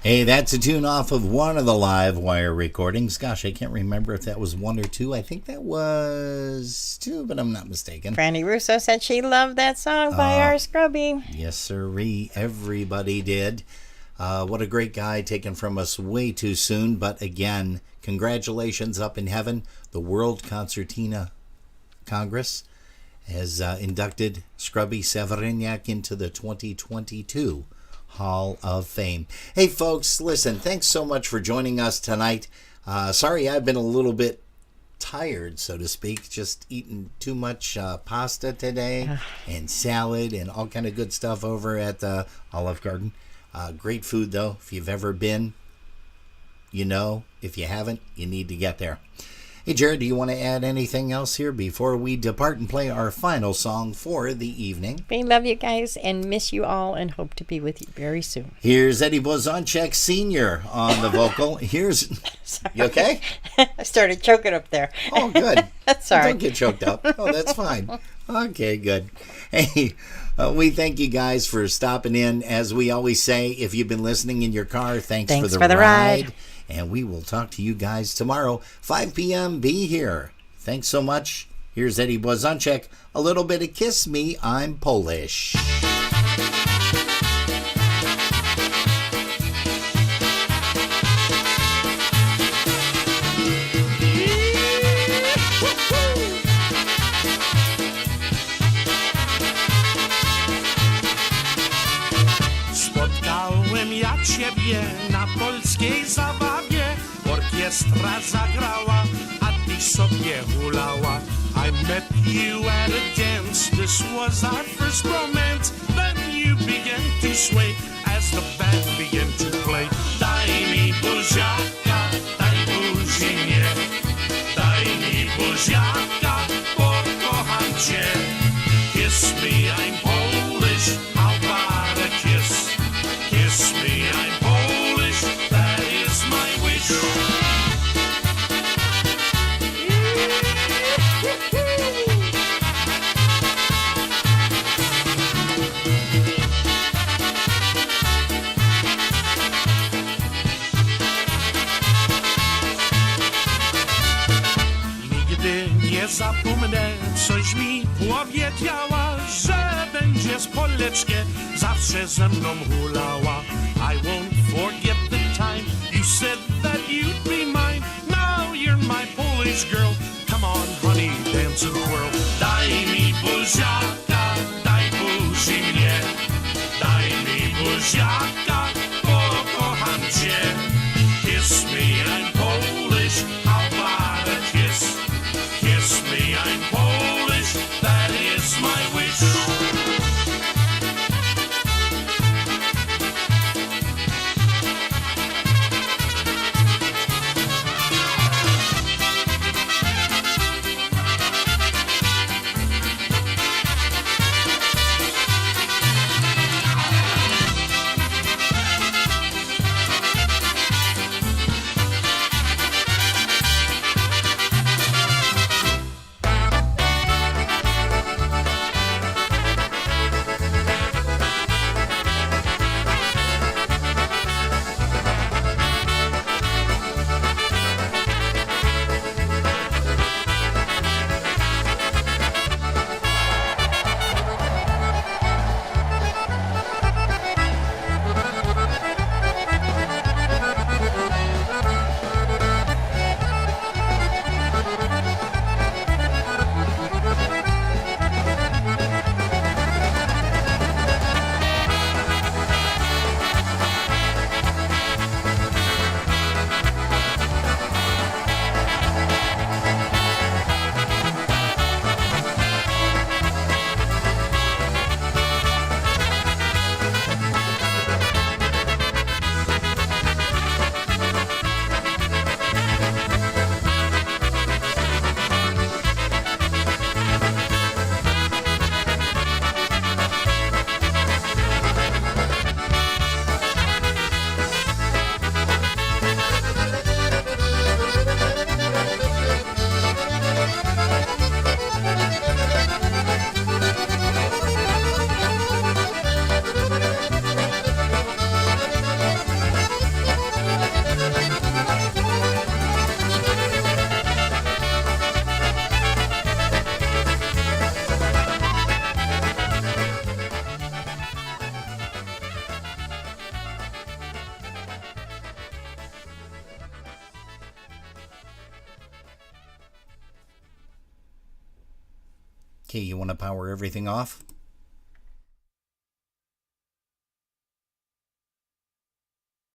Hey, that's a tune off of one of the live wire recordings. Gosh, I can't remember if that was one or two. I think that was two, but I'm not mistaken. Franny Russo said she loved that song by our Scrubby. Yes, sirree. Everybody did. What a great guy, taken from us way too soon. But again, congratulations up in heaven. The World Concertina Congress has inducted Scrubby Severiniak into the 2022 Hall of Fame. Hey folks, listen, thanks so much for joining us tonight. Sorry I've been a little bit tired, so to speak, just eating too much pasta today and salad and all kind of good stuff over at the Olive Garden. Great food though. If you've ever been, you know. If you haven't, you need to get there. Hey Jared, do you want to add anything else here before we depart and play our final song for the evening? We love you guys and miss you all and hope to be with you very soon. Here's Eddie Blazonczyk Sr. on the vocal. Here's... You okay? I started choking up there. Oh, good. Sorry. Don't get choked up. Oh, that's fine. Okay, good. Hey, we thank you guys for stopping in. As we always say, if you've been listening in your car, thanks for the ride. And we will talk to you guys tomorrow, 5 p.m. Be here. Thanks so much. Here's Eddie Blazonczyk. A little bit of Kiss Me, I'm Polish. Spotkałem ja ciebie na polskiej zabawie. Orkiestra zagrała, a ty sobie hulała. I met you at a dance, this was our first romance. Then you began to sway as the band began to play. Daj mi buziaka, daj buzi mnie. Daj mi buziaka, bo kocham cię. Kiss me, I'm Polish, how about a kiss? Kiss me, I'm Polish, that is my wish. Nigdy nie zapomnę, coś mi powiedziała, że będzie z Poleczkiem zawsze ze mną hulała. I won't forget the time you said that you'd be mine. Now you're my Polish girl. Come on, honey, dance and whirl. Daj mi buziaka, daj buzi mnie. Daj mi buziaka, bo kocham cię. Kiss me, I'm Polish, how about a kiss? Kiss me, I'm Polish, that is my wish. Okay, you want to power everything off?